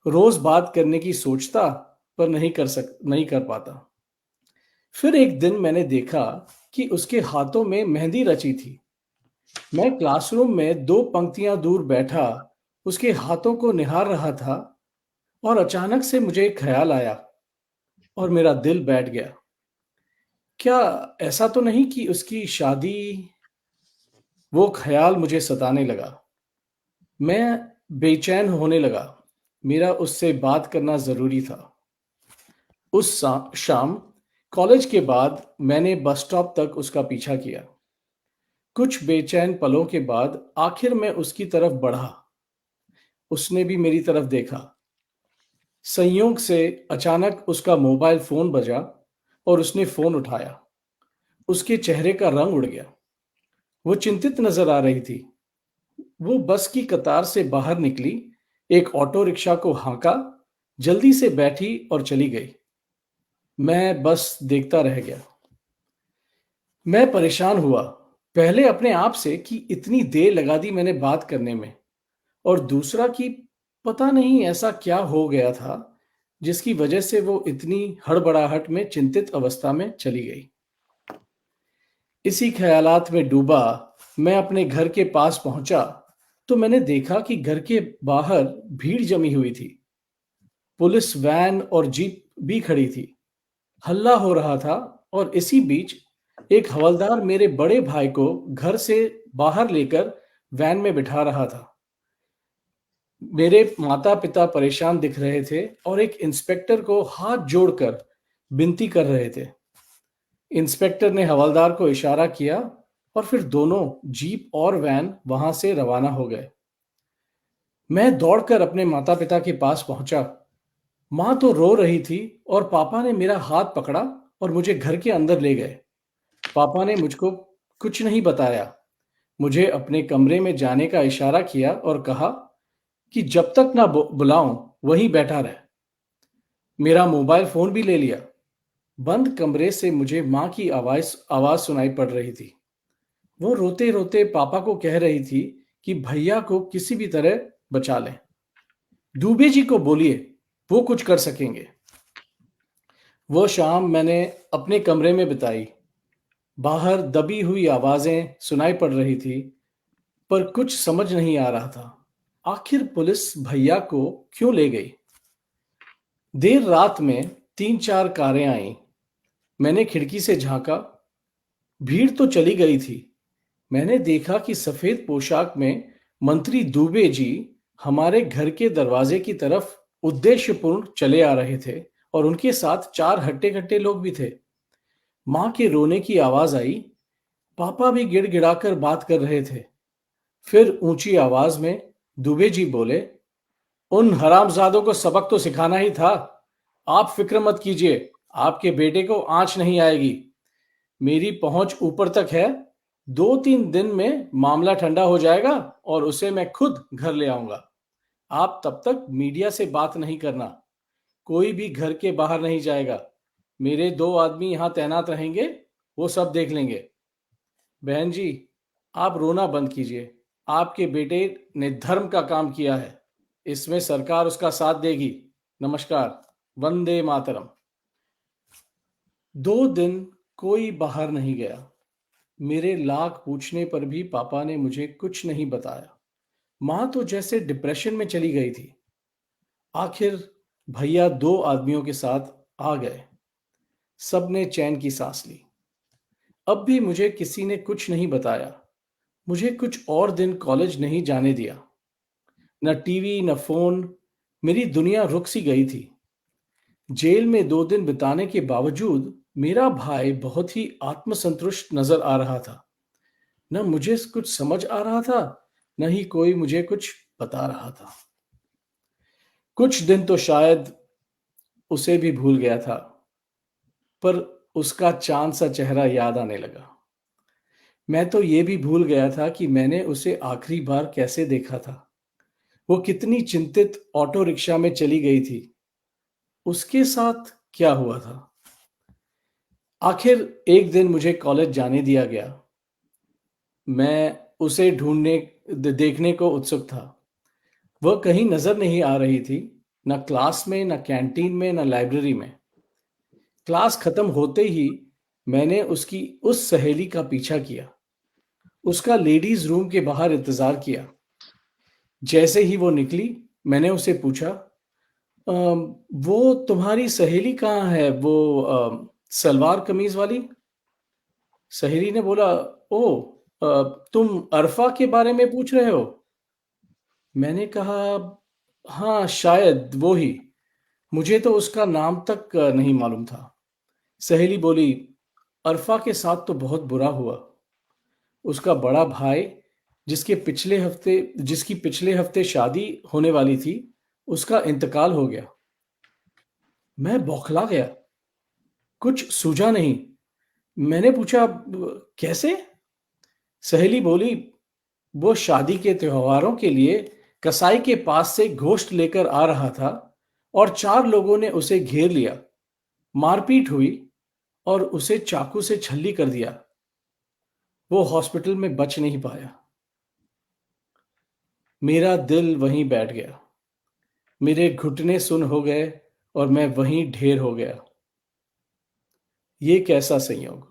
रोज बात करने की सोचता, पर नहीं कर पाता। फिर एक दिन मैंने देखा कि उसके हाथों में मेहंदी रची थी। मैं क्लासरूम में 2 पंक्तियां दूर बैठा उसके हाथों को निहार रहा था और अचानक से मुझे एक ख्याल आया और मेरा दिल बैठ गया। क्या ऐसा तो नहीं कि उसकी शादी? वो ख्याल मुझे सताने लगा। मैं बेचैन होने लगा। मेरा उससे बात करना जरूरी था। उस शाम कॉलेज के बाद मैंने बस स्टॉप तक उसका पीछा किया। कुछ बेचैन पलों के बाद आखिर मैं उसकी तरफ बढ़ा। उसने भी मेरी तरफ देखा। संयोग से अचानक उसका मोबाइल फोन बजा और उसने फोन उठाया। उसके चेहरे का रंग उड़ गया। वो चिंतित नजर आ रही थी। वो बस की कतार से बाहर निकली, एक ऑटो रिक्शा को हाँका, जल्दी से बैठी और चली गई। मैं बस देखता रह गया। मैं परेशान हुआ, पहले अपने आप से कि इतनी देर लगा दी मैंने बात करने में, और दूसरा कि पता नहीं ऐसा क्या हो गया था जिसकी वजह से वो इतनी हड़बड़ाहट में चिंतित अवस्था में चली गई। इसी ख्यालात में डूबा मैं अपने घर के पास पहुंचा तो मैंने देखा कि घर के बाहर भीड़ जमी हुई थी। पुलिस वैन और जीप भी खड़ी थी। हल्ला हो रहा था और इसी बीच एक हवलदार मेरे बड़े भाई को घर से बाहर लेकर वैन में बिठा रहा था। मेरे माता पिता परेशान दिख रहे थे और एक इंस्पेक्टर को हाथ जोड़कर विनती कर रहे थे। इंस्पेक्टर ने हवलदार को इशारा किया और फिर दोनों जीप और वैन वहां से रवाना हो गए। मैं दौड़कर अपने माता पिता के पास पहुंचा। मां तो रो रही थी और पापा ने मेरा हाथ पकड़ा और मुझे घर के अंदर ले गए। पापा ने मुझको कुछ नहीं बताया, मुझे अपने कमरे में जाने का इशारा किया और कहा कि जब तक ना बुलाऊं वहीं बैठा रह। मेरा मोबाइल फोन भी ले लिया। बंद कमरे से मुझे मां की आवाज सुनाई पड़ रही थी। वो रोते रोते पापा को कह रही थी कि भैया को किसी भी तरह बचा लें। दुबे जी को बोलिए, वो कुछ कर सकेंगे। वो शाम मैंने अपने कमरे में बिताई। बाहर दबी हुई आवाजें सुनाई पड़ रही थी, पर कुछ समझ नहीं आ रहा था। आखिर पुलिस भैया को क्यों ले गई? देर रात में 3-4 कारें आईं। मैंने खिड़की से झांका। भीड़ तो चली गई थी। मैंने देखा कि सफेद पोशाक में मंत्री दुबे जी हमारे घर के दरवाजे की तरफ उद्देश्यपूर्ण चले आ रहे थे और उनके साथ 4 हट्टे-कट्टे लोग भी थे। मां के रोने की आवाज आई। पापा भी गिड़गिड़ाकर बात कर रहे थे। फिर ऊंची आवाज में दुबे जी बोले, उन हरामजादों को सबक तो सिखाना ही था। आप फिक्र मत कीजिए, आपके बेटे को आंच नहीं आएगी। मेरी पहुंच ऊपर तक है। 2-3 दिन में मामला ठंडा हो जाएगा और उसे मैं खुद घर ले आऊंगा। आप तब तक मीडिया से बात नहीं करना। कोई भी घर के बाहर नहीं जाएगा। मेरे 2 आदमी यहां तैनात रहेंगे, वो सब देख लेंगे। बहन जी, आप रोना बंद कीजिए। आपके बेटे ने धर्म का काम किया है। इसमें सरकार उसका साथ देगी। नमस्कार। वंदे मातरम। 2 दिन कोई बाहर नहीं गया। मेरे लाख पूछने पर भी पापा ने मुझे कुछ नहीं बताया। मां तो जैसे डिप्रेशन में चली गई थी। आखिर भैया 2 आदमियों के साथ आ गए। सबने चैन की सांस ली। अब भी मुझे किसी ने कुछ नहीं बताया। मुझे कुछ और दिन कॉलेज नहीं जाने दिया। न टीवी न फोन। मेरी दुनिया रुक सी गई थी। जेल में 2 दिन बिताने के बावजूद मेरा भाई बहुत ही आत्मसंतुष्ट नजर आ रहा था। न मुझे कुछ समझ आ रहा था, न ही कोई मुझे कुछ बता रहा था। कुछ दिन तो शायद उसे भी भूल गया था, पर उसका चांद सा चेहरा याद आने लगा। मैं तो ये भी भूल गया था कि मैंने उसे आखिरी बार कैसे देखा था। वो कितनी चिंतित ऑटो रिक्शा में चली गई थी। उसके साथ क्या हुआ था? आखिर एक दिन मुझे कॉलेज जाने दिया गया। मैं उसे देखने को उत्सुक था। वह कहीं नजर नहीं आ रही थी, न क्लास में, न कैंटीन में, न लाइब्रेरी में। क्लास खत्म होते ही मैंने उसकी उस सहेली का पीछा किया। उसका लेडीज रूम के बाहर इंतजार किया। जैसे ही वो निकली, मैंने उसे पूछा, वो तुम्हारी सहेली कहाँ है, वो सलवार कमीज वाली? सहेली ने बोला, ओ, तुम अरफा के बारे में पूछ रहे हो? मैंने कहा, हाँ शायद वो ही। मुझे तो उसका नाम तक नहीं मालूम था। सहेली बोली, अरफा के साथ तो बहुत बुरा हुआ। उसका बड़ा भाई जिसकी पिछले हफ्ते शादी होने वाली थी, उसका इंतकाल हो गया। मैं बौखला गया। कुछ सूझा नहीं। मैंने पूछा, कैसे? सहेली बोली, वो शादी के त्योहारों के लिए कसाई के पास से गोश्त लेकर आ रहा था और 4 लोगों ने उसे घेर लिया, मारपीट हुई और उसे चाकू से छल्ली कर दिया। वो हॉस्पिटल में बच नहीं पाया। मेरा दिल वहीं बैठ गया, मेरे घुटने सुन्न हो गए और मैं वहीं ढेर हो गया। ये कैसा संयोग।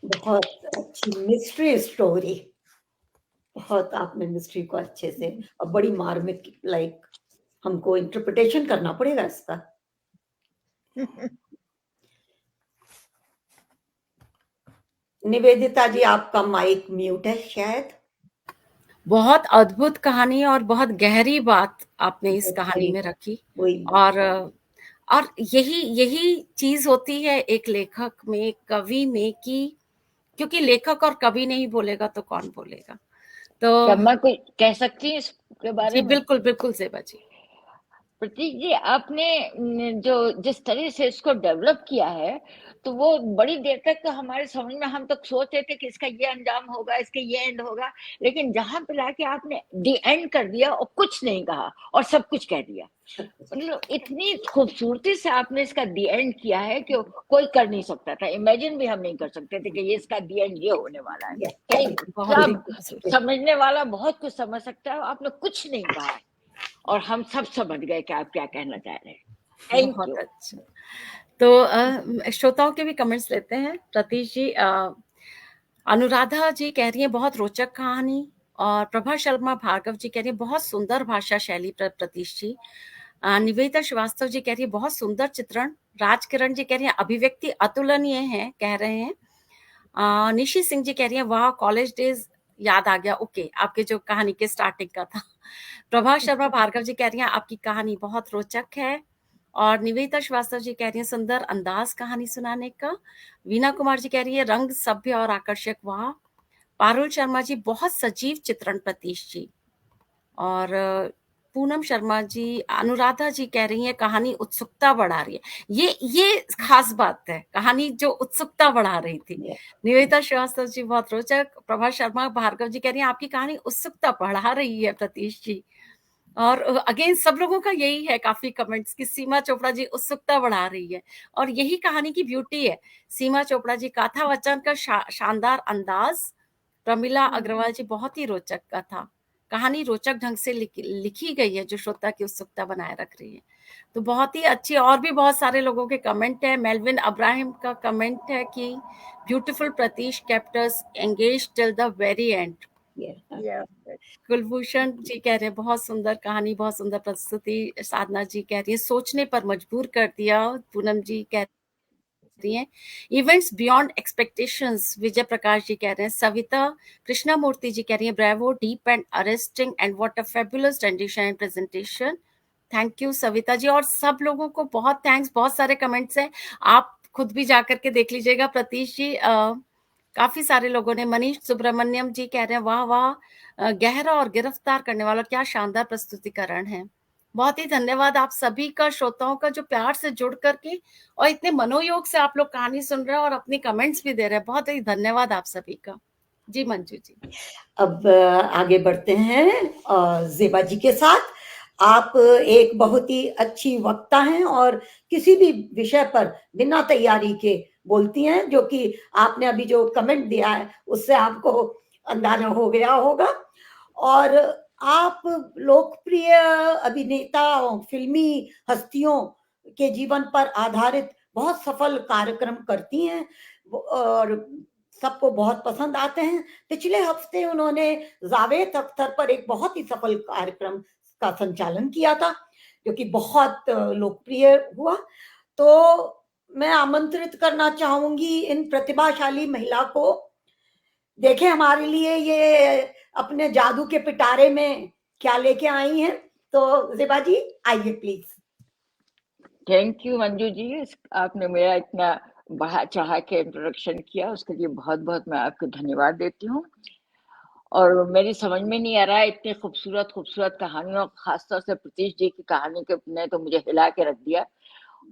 बहुत अच्छी मिस्ट्री स्टोरी, बहुत आपने मिस्ट्री को अच्छे से और बड़ी मार्मिक, लाइक हमको इंटरप्रिटेशन करना पड़ेगा इसका। निवेदिता जी, आपका माइक म्यूट है शायद। बहुत अद्भुत कहानी और बहुत गहरी बात आपने इस कहानी में रखी। और यही चीज होती है एक लेखक में, एक कवि में, कि क्योंकि लेखक और कवि नहीं बोलेगा तो कौन बोलेगा। तो क्या मैं कोई कह सकती हूँ इसके बारे जी में? बिल्कुल बिल्कुल ज़ेबा जी। प्रतीक जी, आपने जो जिस तरह से इसको डेवलप किया है, तो वो बड़ी देर तक तो हमारे समझ में, हम तो सोच रहे थे कि इसका ये अंजाम होगा, इसका ये एंड होगा, लेकिन जहां पे लाके आपने दी एंड कर दिया और कुछ नहीं कहा और सब कुछ कह दिया। मतलब इतनी खूबसूरती से आपने इसका दी एंड किया है कि कोई कर नहीं सकता था। इमेजिन भी हम नहीं कर सकते थे कि ये इसका दी एंड ये होने वाला है। सब समझने वाला बहुत कुछ समझ सकता है, आपने कुछ नहीं कहा और हम सब समझ गए कि आप क्या कहना चाह रहे हैं। Thank you. अच्छा, तो श्रोताओं के भी कमेंट्स लेते हैं। प्रतीश जी, अनुराधा जी कह रही है बहुत रोचक कहानी, और प्रभा शर्मा भार्गव जी कह रही है बहुत सुंदर भाषा शैली प्रतीश जी। निवेदिता श्रीवास्तव जी कह रही है बहुत सुंदर चित्रण। राजकिरण जी कह रही है अभिव्यक्ति अतुलनीय है, कह रहे हैं। निशी सिंह जी कह रही है वाह, कॉलेज डेज याद आ गया। ओके, आपके जो कहानी के स्टार्टिंग का था। प्रभा शर्मा भार्गव जी कह रही हैं आपकी कहानी बहुत रोचक है। और निवेदिता श्रीवास्तव जी कह रही हैं सुंदर अंदाज कहानी सुनाने का। वीना कुमार जी कह रही है रंग सभ्य और आकर्षक, वाह। पारुल शर्मा जी बहुत सजीव चित्रण प्रतीश जी। और पूनम शर्मा जी, अनुराधा जी कह रही हैं कहानी उत्सुकता बढ़ा रही है। ये खास बात है, कहानी जो उत्सुकता बढ़ा रही थी। निवेदिता श्रीवास्तव जी बहुत रोचक। प्रभा शर्मा भार्गव जी कह रही हैं आपकी कहानी उत्सुकता बढ़ा रही है प्रतीश जी। और अगेन सब लोगों का यही है काफी कमेंट्स कि सीमा चोपड़ा जी उत्सुकता बढ़ा रही है, और यही कहानी की ब्यूटी है। सीमा चोपड़ा जी, कथा वचन का शानदार अंदाज। प्रमिला अग्रवाल जी बहुत ही रोचक कथा, कहानी रोचक ढंग से लिखी गई है जो श्रोता की उत्सुकता बनाए रख रही है। तो बहुत ही अच्छी। और भी बहुत सारे लोगों के कमेंट है। मेलविन अब्राहिम का कमेंट है कि beautiful Pratish kept us engaged till the very end. Kulbhushan ji कह रहे हैं बहुत सुंदर कहानी, बहुत सुंदर प्रस्तुति। साधना जी कह रही है सोचने पर मजबूर कर दिया। पूनम जी कह रही हैं events beyond expectations. Vijay Prakash ji कह रहे हैं। सविता कृष्णामूर्ति जी कह रही है bravo, deep and arresting and what a fabulous rendition and presentation. Thank you Savita ji. और सब लोगों को बहुत थैंक्स। बहुत सारे कमेंट्स हैं, आप खुद भी जाकर के देख लीजिएगा। प्रतीश जी, काफी सारे लोगों ने। मनीष सुब्रमण्यम जी कह रहे हैं वाह वाह, गहरा और गिरफ्तार करने वाला, क्या शानदार प्रस्तुतिकरण है। बहुत ही धन्यवाद आप सभी का, श्रोताओं का, जो प्यार से जुड़ करके और इतने मनोयोग से आप लोग कहानी सुन रहे हैं और अपने कमेंट्स भी दे रहे हैं। बहुत ही धन्यवाद आप सभी का। जी मंजू जी। अब आगे बढ़ते हैं ज़ेबा जी के साथ। आप एक बहुत ही अच्छी वक्ता हैं और किसी भी विषय पर बिना तैयारी के बोलती हैं, जो कि आपने अभी जो कमेंट दिया है उससे आपको अंदाजा हो गया होगा। और आप लोकप्रिय अभिनेता और फिल्मी हस्तियों के जीवन पर आधारित बहुत सफल कार्यक्रम करती हैं और सबको बहुत पसंद आते हैं। पिछले हफ्ते उन्होंने जावेद अख्तर पर एक बहुत ही सफल कार्यक्रम का संचालन किया था जो कि बहुत लोकप्रिय हुआ। तो मैं आमंत्रित करना चाहूंगी इन प्रतिभाशाली महिला को। देखें हमारे लिए ये अपने जादू के पिटारे में क्या लेके आई हैं। तो ज़ेबा जी आइए please. Thank you Manju ji, आपने मेरा इतना बढ़ा चढ़ा के इंट्रोडक्शन किया, उसके लिए बहुत बहुत मैं आपको धन्यवाद देती हूँ। और मेरी समझ में नहीं आ रहा है, इतनी खूबसूरत खूबसूरत कहानियों, खासतौर से प्रतीश जी की कहानी के ने तो मुझे हिला के रख दिया।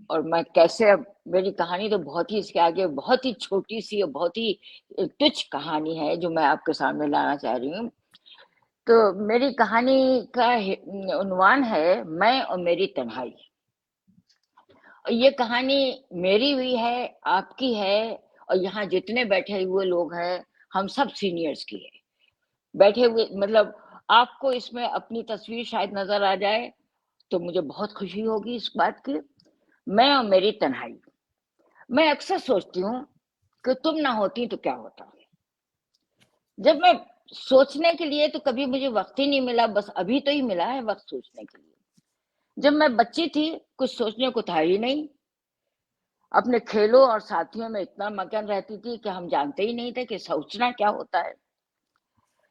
और मैं कैसे, अब मेरी कहानी तो बहुत ही इसके आगे बहुत ही छोटी सी और बहुत ही तुच्छ कहानी है जो मैं आपके सामने लाना चाह रही हूँ। तो मेरी कहानी का उन्वान है मैं और मेरी तन्हाई। और ये कहानी मेरी भी है, आपकी है, और यहाँ जितने बैठे हुए लोग हैं हम सब सीनियर्स की है। बैठे हुए मतलब आपको इसमें अपनी तस्वीर शायद नजर आ जाए तो मुझे बहुत खुशी होगी इस बात की। मैं और मेरी तन्हाई। मैं अक्सर सोचती हूँ कि तुम ना होती तो क्या होता। जब मैं सोचने के लिए तो कभी मुझे वक्त ही नहीं मिला, बस अभी तो ही मिला है वक्त सोचने के लिए। जब मैं बच्ची थी कुछ सोचने को था ही नहीं। अपने खेलों और साथियों में इतना मगन रहती थी कि हम जानते ही नहीं थे कि सोचना क्या होता है।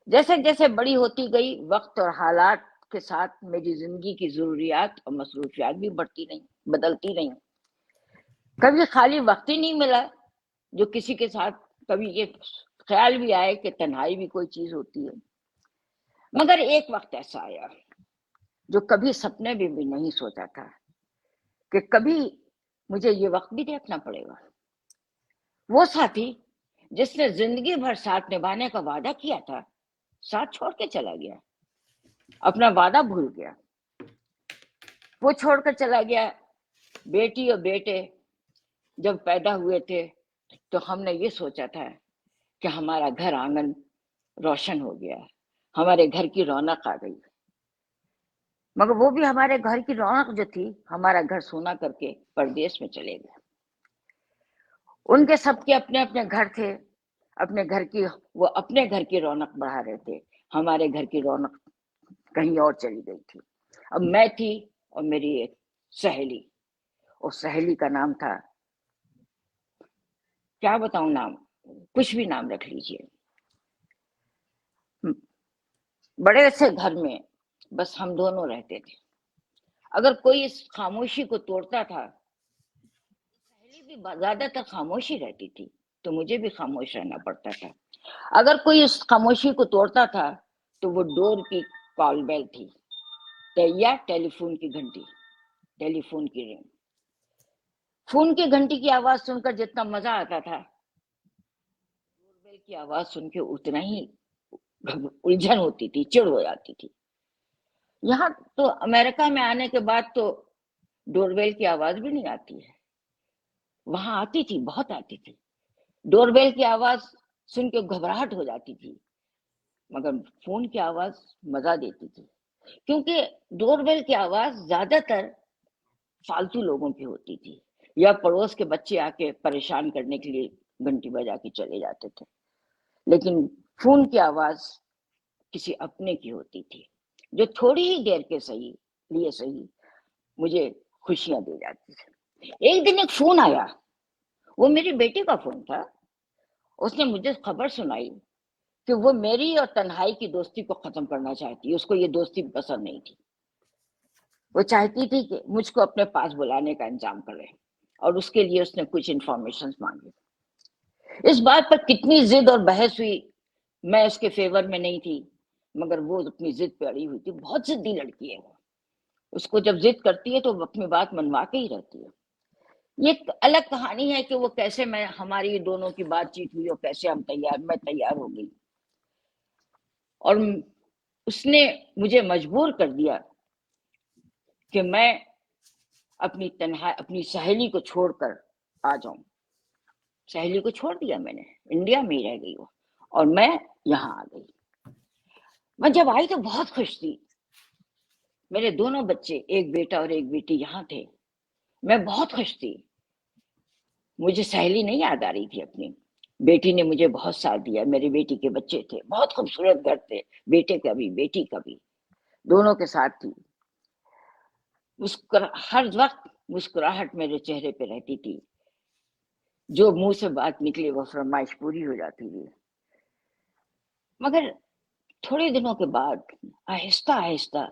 जैसे जैसे बड़ी होती गई वक्त और हालात के साथ मेरी जिंदगी की जरूरियात और मसरूफियात भी बढ़ती नहीं, बदलती नहीं। कभी खाली वक्त ही नहीं मिला जो किसी के साथ कभी ये ख्याल भी आए कि तन्हाई भी कोई चीज होती है। मगर एक वक्त ऐसा आया जो कभी सपने में भी नहीं सोचा था कि कभी मुझे ये वक्त भी देखना पड़ेगा। वो साथी जिसने जिंदगी भर साथ निभाने का वादा किया था, साथ छोड़ के चला गया, अपना वादा भूल गया। वो छोड़कर चला गया। बेटी और बेटे जब पैदा हुए थे तो हमने ये सोचा था कि हमारा घर आंगन रोशन हो गया, हमारे घर की रौनक आ गई। मगर वो भी हमारे घर की रौनक जो थी, हमारा घर सोना करके परदेश में चले गए। उनके सबके अपने अपने घर थे, अपने घर की वो अपने घर की रौनक बढ़ा रहे थे, हमारे घर की रौनक कहीं और चली गई थी। अब मैं थी और मेरी एक सहेली, उस सहेली का नाम था, क्या बताऊं नाम, कुछ भी नाम रख लीजिए। बड़े से घर में बस हम दोनों रहते थे। अगर कोई इस खामोशी को तोड़ता था, सहेली भी ज्यादातर खामोश ही रहती थी तो मुझे भी खामोश रहना पड़ता था। अगर कोई इस खामोशी को तोड़ता था तो वो डोर की कॉल बेल थी या टेलीफोन की घंटी, टेलीफोन की रिंग। फोन की घंटी की आवाज सुनकर जितना मजा आता था, डोरबेल की आवाज सुन के उतना ही उलझन होती थी, चिढ़ हो जाती थी। यहाँ तो अमेरिका में आने के बाद तो डोरबेल की आवाज भी नहीं आती है। वहां आती थी, बहुत आती थी। डोरबेल की आवाज सुन के घबराहट हो जाती थी, मगर फोन की आवाज मजा देती थी, क्योंकि डोरबेल की आवाज ज्यादातर फालतू लोगों की होती थी या पड़ोस के बच्चे आके परेशान करने के लिए घंटी बजा के चले जाते थे। लेकिन फोन की आवाज किसी अपने की होती थी जो थोड़ी ही देर के लिए सही मुझे खुशियां दे जाती थी। एक दिन एक फोन आया, वो मेरी बेटी का फोन था। उसने मुझे खबर सुनाई कि वो मेरी और तन्हाई की दोस्ती को खत्म करना चाहती है। उसको ये दोस्ती पसंद नहीं थी। वो चाहती थी कि मुझको अपने पास बुलाने का इंतजाम करे और उसके लिए उसने कुछ इंफॉर्मेशन मांगी। इस बात पर कितनी जिद और बहस हुई, मैं उसके फेवर में नहीं थी, मगर वो अपनी जिद पे अड़ी हुई थी। बहुत जिद्दी लड़की है वो। उसको जब जिद करती है तो वो अपनी बात मनवा के ही रहती है। ये एक अलग कहानी है कि वो कैसे मैं हमारी दोनों की बातचीत हुई और कैसे मैं तैयार हो गई और उसने मुझे मजबूर कर दिया कि मैं अपनी सहेली को छोड़कर आ जाऊं। सहेली को छोड़ दिया मैंने, इंडिया में ही रह गई वो, और मैं यहाँ आ गई। मैं जब आई तो बहुत खुश थी। मेरे दोनों बच्चे, एक बेटा और एक बेटी यहाँ थे। मैं बहुत खुश थी। मुझे सहेली नहीं याद आ रही थी अपनी। बेटी ने मुझे बहुत साथ दिया। मेरी बेटी के बच्चे थे, बहुत खूबसूरत घर थे, बेटे का भी बेटी का भी, दोनों के साथ थी। हर वक्त मुस्कुराहट मेरे चेहरे पे रहती थी। जो मुंह से बात निकले वो फरमाइश पूरी हो जाती थी। मगर थोड़े दिनों के बाद आहिस्ता आहिस्ता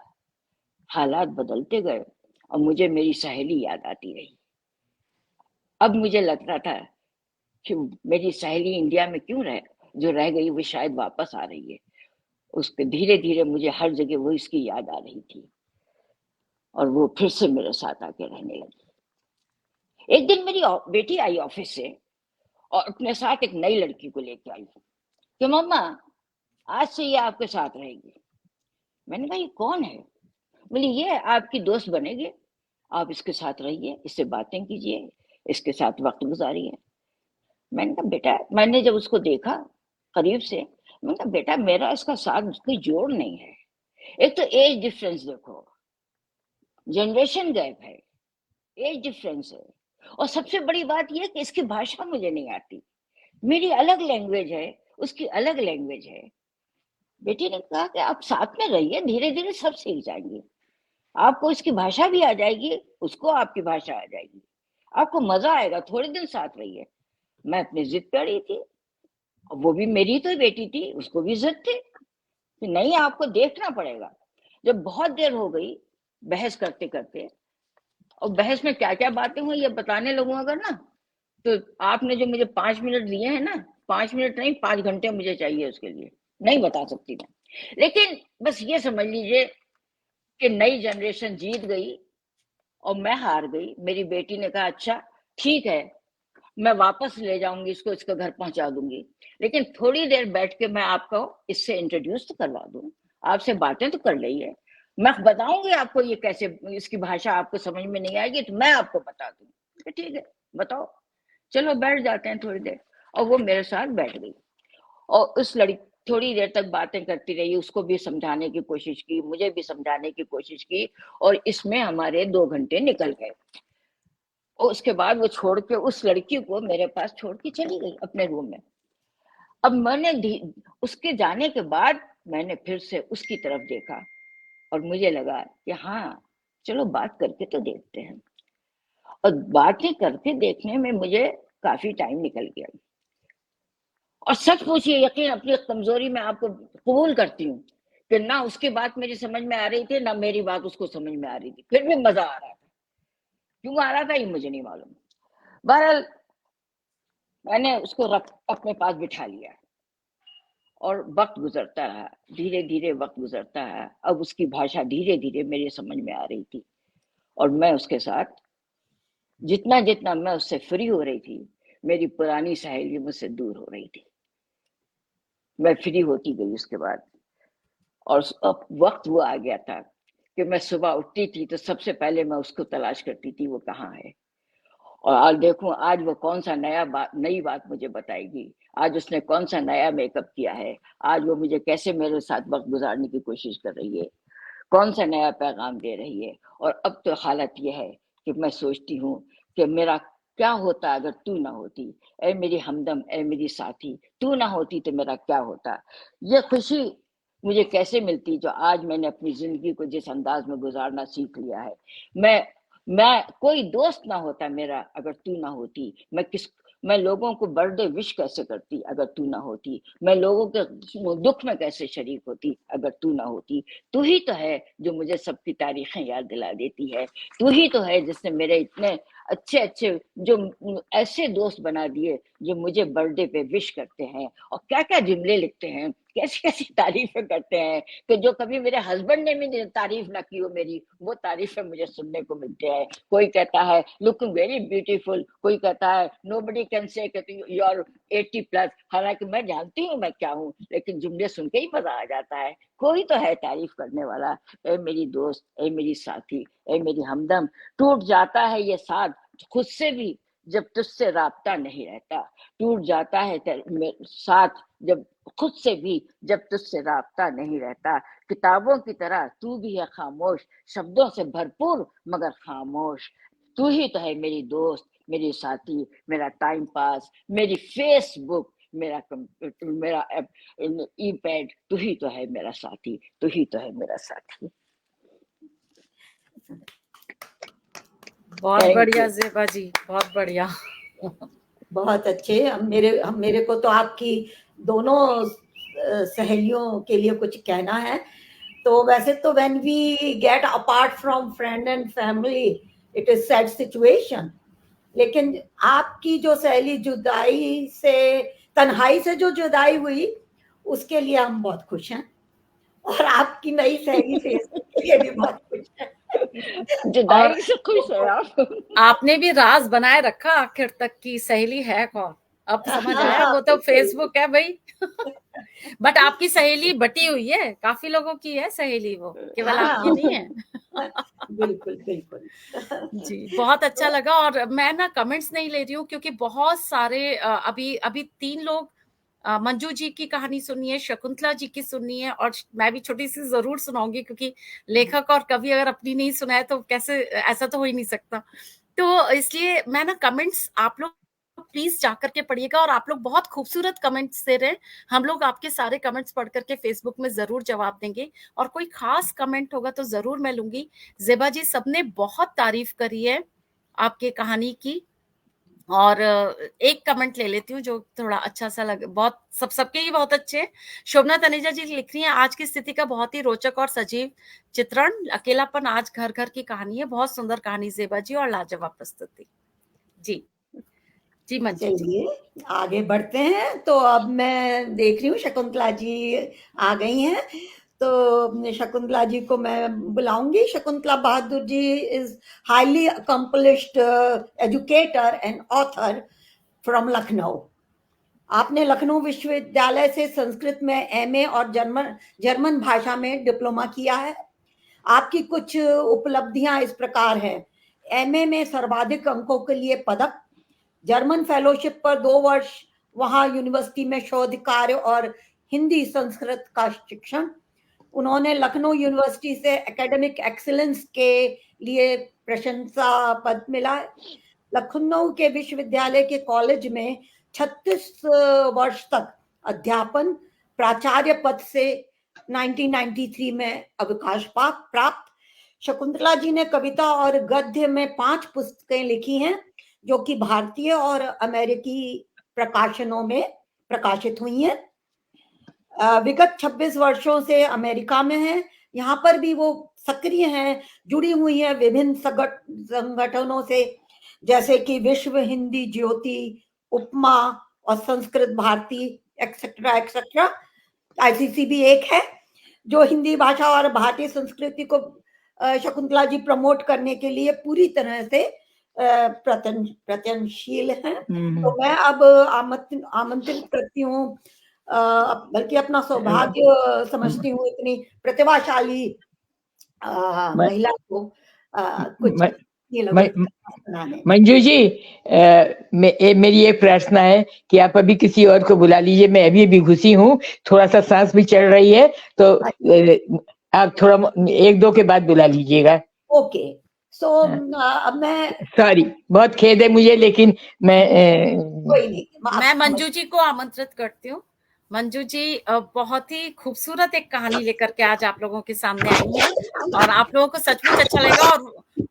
हालात बदलते गए और मुझे मेरी सहेली याद आती रही। अब मुझे लगता था कि मेरी सहेली इंडिया में क्यों जो रह गई वो शायद वापस आ रही है। उसके धीरे धीरे मुझे हर जगह वो इसकी याद आ रही थी और वो फिर से मेरे साथ आके रहने लगी। एक दिन मेरी बेटी आई ऑफिस से और अपने साथ एक नई लड़की को लेके आई कि मम्मा आज से ये आपके साथ रहेगी। मैंने कहा ये कौन है? बोली ये आपकी दोस्त बनेगी, आप इसके साथ रहिए, इससे बातें कीजिए, इसके साथ वक्त गुजारिए। मैंने कहा बेटा, मैंने जब उसको देखा करीब से, मैंने कहा बेटा मेरा इसका साथ कोई जोड़ नहीं है। एक तो एज डिफरेंस देखो, जनरेशन गैप है, एज डिफरेंस है, और सबसे बड़ी बात यह कि इसकी भाषा मुझे नहीं आती, मेरी अलग लैंग्वेज है, उसकी अलग लैंग्वेज है। बेटी ने कहा कि आप साथ में रहिए, धीरे धीरे सब सीख जाएंगे, आपको इसकी भाषा भी आ जाएगी, उसको आपकी भाषा आ जाएगी, आपको मजा आएगा, थोड़े दिन साथ रहिए। मैं अपनी जिद पे अड़ी थी, वो भी मेरी तो बेटी थी, उसको भी जिद थी कि नहीं आपको देखना पड़ेगा। जब बहुत देर हो गई बहस करते करते, और बहस में क्या क्या बातें हुई ये बताने लगूं अगर ना, तो आपने जो मुझे 5 मिनट दिए हैं ना, 5 मिनट नहीं 5 घंटे मुझे चाहिए उसके लिए, नहीं बता सकती मैं। लेकिन बस ये समझ लीजिए कि नई जनरेशन जीत गई और मैं हार गई। मेरी बेटी ने कहा अच्छा ठीक है, मैं वापस ले जाऊंगी इसको, इसके घर पहुंचा दूंगी, लेकिन थोड़ी देर बैठ के मैं आपको इससे इंट्रोड्यूस तो करवा दूं, आपसे बातें तो कर ली मैं बताऊंगी आपको ये कैसे, इसकी भाषा आपको समझ में नहीं आएगी तो मैं आपको बता दूंगी। ठीक है बताओ, चलो बैठ जाते हैं थोड़ी देर। और वो मेरे साथ बैठ गई और उस लड़की थोड़ी देर तक बातें करती रही, उसको भी समझाने की कोशिश की, मुझे भी समझाने की कोशिश की, और इसमें हमारे 2 घंटे निकल गए। और उसके बाद वो छोड़ के, उस लड़की को मेरे पास छोड़ के चली गई अपने रूम में। अब मैंने उसके जाने के बाद मैंने फिर से उसकी तरफ देखा और मुझे लगा कि हाँ चलो बात करके तो देखते हैं। और बातें करके देखने में मुझे काफी टाइम निकल गया। और सच पूछिए, यकीन अपनी कमजोरी में आपको कबूल करती हूँ कि ना उसकी बात मेरी समझ में आ रही थी, ना मेरी बात उसको समझ में आ रही थी, फिर भी मजा आ रहा था। क्यों आ रहा था ये मुझे नहीं मालूम। बहरहाल मैंने उसको अपने पास बिठा लिया और वक्त गुजरता रहा, धीरे धीरे वक्त गुजरता है। अब उसकी भाषा धीरे धीरे मेरी समझ में आ रही थी और मैं उसके साथ जितना जितना मैं उससे फ्री हो रही थी, मेरी पुरानी सहेली मुझसे दूर हो रही थी। मैं फ्री होती गई उसके बाद। और अब वक्त वो आ गया था कि मैं सुबह उठती थी तो सबसे पहले मैं उसको तलाश करती थी वो कहाँ है। और आज देखूं आज वो कौन सा नई बात मुझे बताएगी, आज उसने कौन सा नया मेकअप किया है, आज वो मुझे कैसे मेरे साथ वक्त गुजारने की कोशिश कर रही है, कौन सा नया पैगाम दे रही है। और अब तो हालत यह है कि मैं सोचती हूँ कि मेरा क्या होता अगर तू ना होती, ऐ मेरी हमदम, ऐ मेरी साथी, तू ना होती तो मेरा क्या होता। ये खुशी मुझे कैसे मिलती जो आज मैंने अपनी जिंदगी को जिस अंदाज में गुजारना सीख लिया है। मैं कोई दोस्त ना होता मेरा अगर तू ना होती, मैं लोगों को बर्थडे विश कैसे करती अगर तू ना होती, मैं लोगों के दुख में कैसे शरीक होती अगर तू ना होती। तू ही तो है जो मुझे सबकी तारीखें याद दिला देती है, तू ही तो है जिसने मेरे इतने अच्छे अच्छे जो ऐसे दोस्त बना दिए जो मुझे बर्थडे पे विश करते हैं और क्या क्या जुमले लिखते हैं, कैसी कैसी तारीफें करते हैं कि जो कभी मेरे हस्बैंड ने भी तारीफ ना की हो मेरी, वो तारीफें मुझे सुनने को मिलते हैं। कोई कहता है लुकिंग वेरी ब्यूटीफुल, कोई कहता है nobody can say you are 80+। हालांकि मैं जानती हूँ मैं क्या हूँ, लेकिन जुमले सुन के ही मजा आ जाता है। कोई तो है तारीफ करने वाला। ए मेरी दोस्त, ए मेरी साथी, ए मेरी हमदम, टूट जाता है ये साथ खुद से भी जब तुझसे राब्ता नहीं रहता, टूट जाता है साथ जब खुद से भी जब तुझसे राब्ता नहीं रहता। किताबों की तरह तू भी है खामोश, शब्दों से भरपूर मगर खामोश। तू ही तो है मेरी दोस्त, मेरी साथी, मेरा टाइम पास, मेरी फेसबुक, मेरा कंप्यूटर, मेरा ईपैड। तू ही तो है मेरा साथी, तू ही तो है मेरा साथी। बहुत बढ़िया ज़ेबा जी, बहुत बढ़िया। बहुत अच्छे। मेरे को तो आपकी दोनों सहेलियों के लिए कुछ कहना है। तो वैसे तो when we get apart from friend and family it is sad situation, लेकिन आपकी जो सहेली जुदाई से, तन्हाई से जो जुदाई हुई, उसके लिए हम बहुत खुश हैं और आपकी नई सहेली से इसके लिए भी बहुत खुश हैं। जुदाई से खुश है आप। आपने भी राज बनाए रखा आखिर तक की सहेली है कौन, अब समझ आया, वो तो फेसबुक है भाई। बट आपकी सहेली बटी हुई है, काफी लोगों की है सहेली, वो केवल आपकी नहीं है। बिल्कुल बिल्कुल। जी, बहुत अच्छा लगा। और मैं ना कमेंट्स नहीं ले रही हूँ क्योंकि बहुत सारे अभी अभी 3 लोग मंजू जी की कहानी सुनी है, शकुंतला जी की सुनी है, और मैं भी छोटी सी जरूर सुनाऊंगी क्योंकि लेखक और कवि अगर अपनी नहीं सुनाए तो कैसे, ऐसा तो हो ही नहीं सकता। तो इसलिए मैं ना कमेंट्स आप लोग प्लीज जाकर के पढ़िएगा, और आप लोग बहुत खूबसूरत कमेंट्स दे रहे हैं, हम लोग आपके सारे कमेंट्स पढ़ करके फेसबुक में जरूर जवाब देंगे, और कोई खास कमेंट होगा तो जरूर मैं लूंगी। जेबा जी, सबने बहुत तारीफ करी है आपके कहानी की, और एक कमेंट ले लेती हूँ जो थोड़ा अच्छा सा लगे, बहुत सबके ही बहुत अच्छे हैं। शोभना तनेजा जी लिख रही हैं, आज की स्थिति का बहुत ही रोचक और सजीव चित्रण, अकेलापन आज घर घर की कहानी है, बहुत सुंदर कहानी जेबा जी और लाजवाब प्रस्तुति। जी जी मंजू जी। चलिए आगे बढ़ते हैं। तो अब मैं देख रही हूँ शकुंतला जी आ गई हैं, तो शकुंतला जी को मैं बुलाऊंगी। Shakuntala Bahadur ji is highly accomplished educator and author from Lucknow. आपने लखनऊ विश्वविद्यालय से संस्कृत में एमए और जर्मन भाषा में डिप्लोमा किया है। आपकी कुछ उपलब्धियां इस प्रकार हैं: एमए में सर्वाधिक अंकों के लिए पदक, जर्मन फेलोशिप पर 2 वर्ष वहां यूनिवर्सिटी में शोध कार्य और हिंदी संस्कृत का शिक्षण। उन्होंने लखनऊ यूनिवर्सिटी से एकेडमिक एक्सीलेंस के लिए प्रशंसा पद मिला है। लखनऊ के विश्वविद्यालय के कॉलेज में 36 वर्ष तक अध्यापन, प्राचार्य पद से 1993 में अवकाश प्राप्त। शकुंतला जी ने कविता और गद्य में 5 पुस्तकें लिखी हैं जो कि भारतीय और अमेरिकी प्रकाशनों में प्रकाशित हुई हैं। विगत 26 वर्षों से अमेरिका में हैं, यहाँ पर भी वो सक्रिय हैं, जुड़ी हुई हैं विभिन्न संगठनों से, जैसे कि विश्व हिंदी ज्योति, उपमा और Sanskrit Bharati etcetera etcetera. ICC भी एक है जो हिंदी भाषा और भारतीय संस्कृति को शकुंतला जी प्रमोट करने के लिए पूरी तरह से प्रयत्नशील हैं। तो मैं अब आमंत्रित करती हूँ, बल्कि अपना सौभाग्य समझती हूँ इतनी प्रतिभाशाली महिला को कुछ मंजू जी, मेरी एक प्रार्थना है कि आप अभी किसी और को बुला लीजिए, मैं अभी घुसी हूँ, थोड़ा सा सांस भी चढ़ रही है, तो आप थोड़ा 1-2 के बाद बुला लीजिएगा। ओके। सो अब मैं, सॉरी, बहुत खेद है मुझे, लेकिन मैं कोई नहीं, मैं मंजू जी को आमंत्रित करती हूँ। मंजू जी बहुत ही खूबसूरत एक कहानी लेकर के आज आप लोगों के सामने आई हैं, और आप लोगों को सचमुच अच्छा लगेगा, और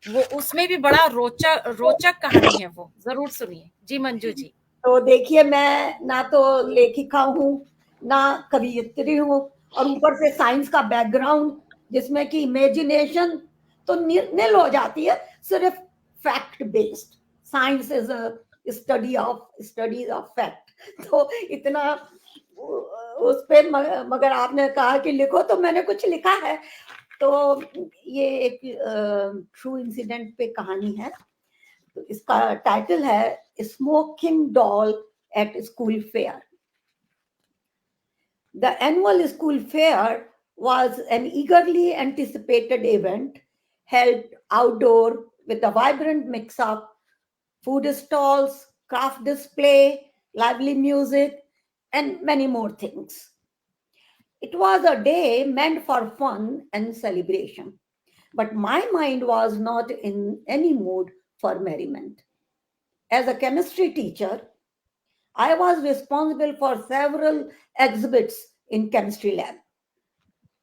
वो उसमें भी बड़ा रोचक कहानी है, वो जरूर सुनिए। जी मंजू जी। तो देखिए, मैं ना तो लेखिका हूँ ना कवियत्री हूँ, और ऊपर से साइंस का बैकग्राउंड जिसमें कि इमेजिनेशन तो निल हो जाती है, सिर्फ fact based. Science is a study of fact. तो इतना उस पे, मगर आपने कहा कि लिखो, तो मैंने कुछ लिखा है। तो ये एक ट्रू इंसिडेंट पे कहानी है। तो इसका टाइटल है smoking doll at school fair. The annual school fair was an eagerly anticipated event held outdoor with a vibrant mix of food stalls, craft display, lively music, and many more things. It was a day meant for fun and celebration, but my mind was not in any mood for merriment. As a chemistry teacher, I was responsible for several exhibits in chemistry lab.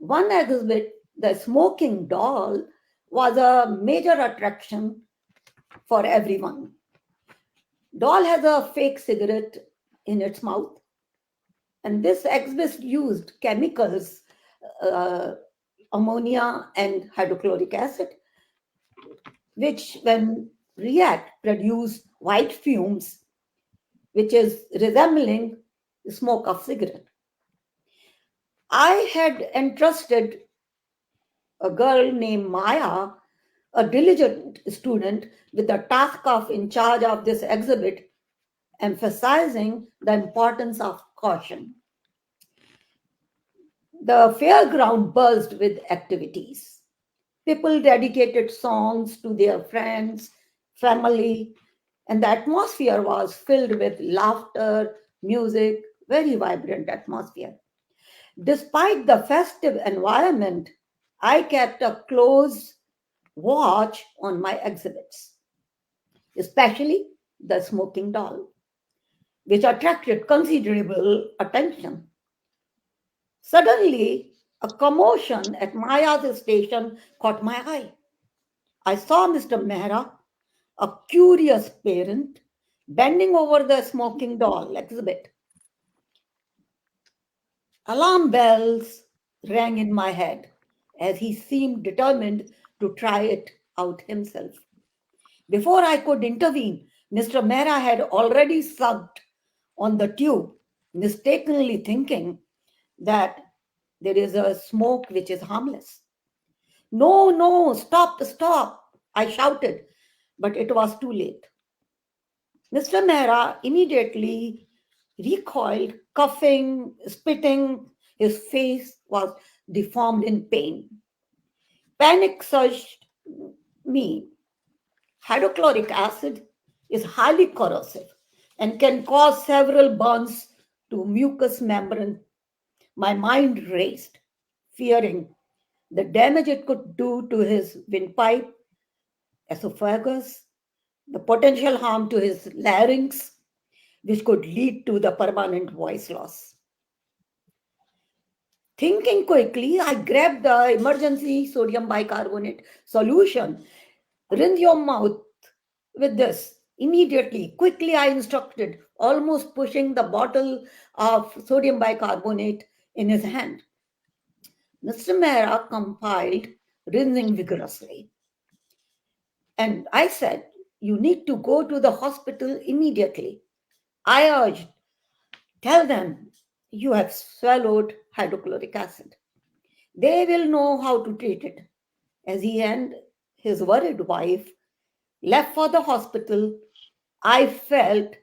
One exhibit, the smoking doll, was a major attraction for everyone. Doll has a fake cigarette in its mouth, and this exhibit used chemicals, ammonia and hydrochloric acid, which when react produce white fumes, which is resembling the smoke of cigarette. I had entrusted a girl named Maya a diligent student with the task of in charge of this exhibit, emphasizing the importance of caution. The fairground buzzed with activities. People dedicated songs to their friends, family, and the atmosphere was filled with laughter, music, very vibrant atmosphere. Despite the festive environment, I kept a close watch on my exhibits, especially the smoking doll, which attracted considerable attention. Suddenly, a commotion at Maya's station caught my eye. I saw Mr. Mehra, a curious parent, bending over the smoking doll exhibit. Alarm bells rang in my head as he seemed determined to try it out himself. Before I could intervene, Mr. Mehra had already sucked on the tube, mistakenly thinking that there is a smoke which is harmless. No, no, stop, stop, I shouted, but it was too late. Mr. Mehra immediately recoiled, coughing, spitting. His face was deformed in pain. Panic surged me. Hydrochloric acid is highly corrosive and can cause several burns to mucous membrane. My mind raced, fearing the damage it could do to his windpipe, esophagus, the potential harm to his larynx, which could lead to the permanent voice loss. Thinking quickly, I grabbed the emergency sodium bicarbonate solution. Rinse your mouth with this. Immediately, quickly, I instructed, almost pushing the bottle of sodium bicarbonate in his hand. Mr. Mehra compiled, rinsing vigorously. And I said, you need to go to the hospital immediately. I urged, tell them you have swallowed hydrochloric acid. They will know how to treat it. As he and his worried wife left for the hospital, I felt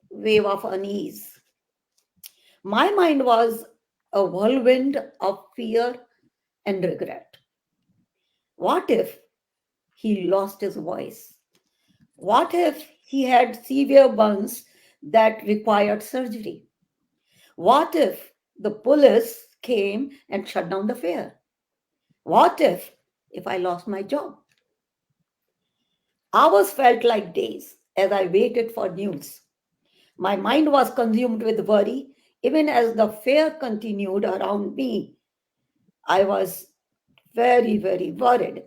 wave of unease. My mind was a whirlwind of fear and regret. What if he lost his voice? What if he had severe burns that required surgery? What if the police came and shut down the fair? What if I lost my job? Hours felt like days as I waited for news. My mind was consumed with worry. Even as the fair continued around me, I was very, very worried.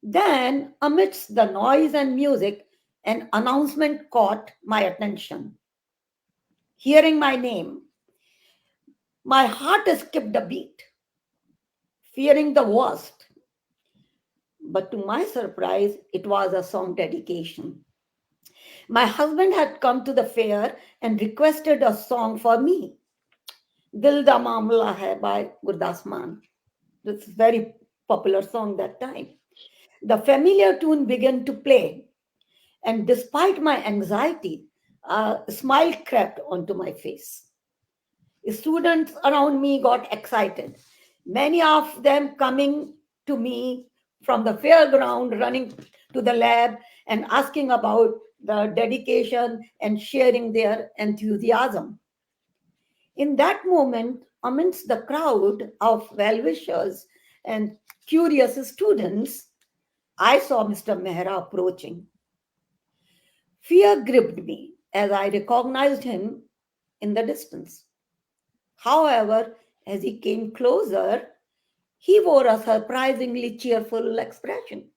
Then, amidst the noise and music, an announcement caught my attention. Hearing my name, my heart skipped a beat, fearing the worst. But to my surprise, it was a song dedication. My husband had come to the fair and requested a song for me. Dil Da Mamla Hai by Gurdas Mann. This is a very popular song that time. The familiar tune began to play, and despite my anxiety, a smile crept onto my face. Students around me got excited, many of them coming to me from the fairground, running to the lab and asking about the dedication and sharing their enthusiasm. In that moment, amidst the crowd of well-wishers and curious students, I saw Mr. Mehra approaching. Fear gripped me as I recognized him in the distance. However, as he came closer, he wore a surprisingly cheerful expression.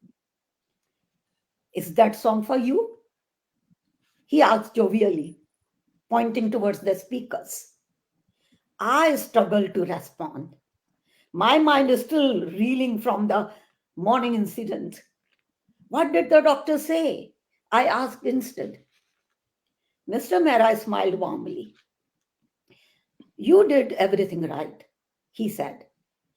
Is that song for you? He asked jovially, pointing towards the speakers. I struggled to respond. My mind is still reeling from the morning incident. What did the doctor say? I asked instead. Mr. Mehra smiled warmly. You did everything right, he said.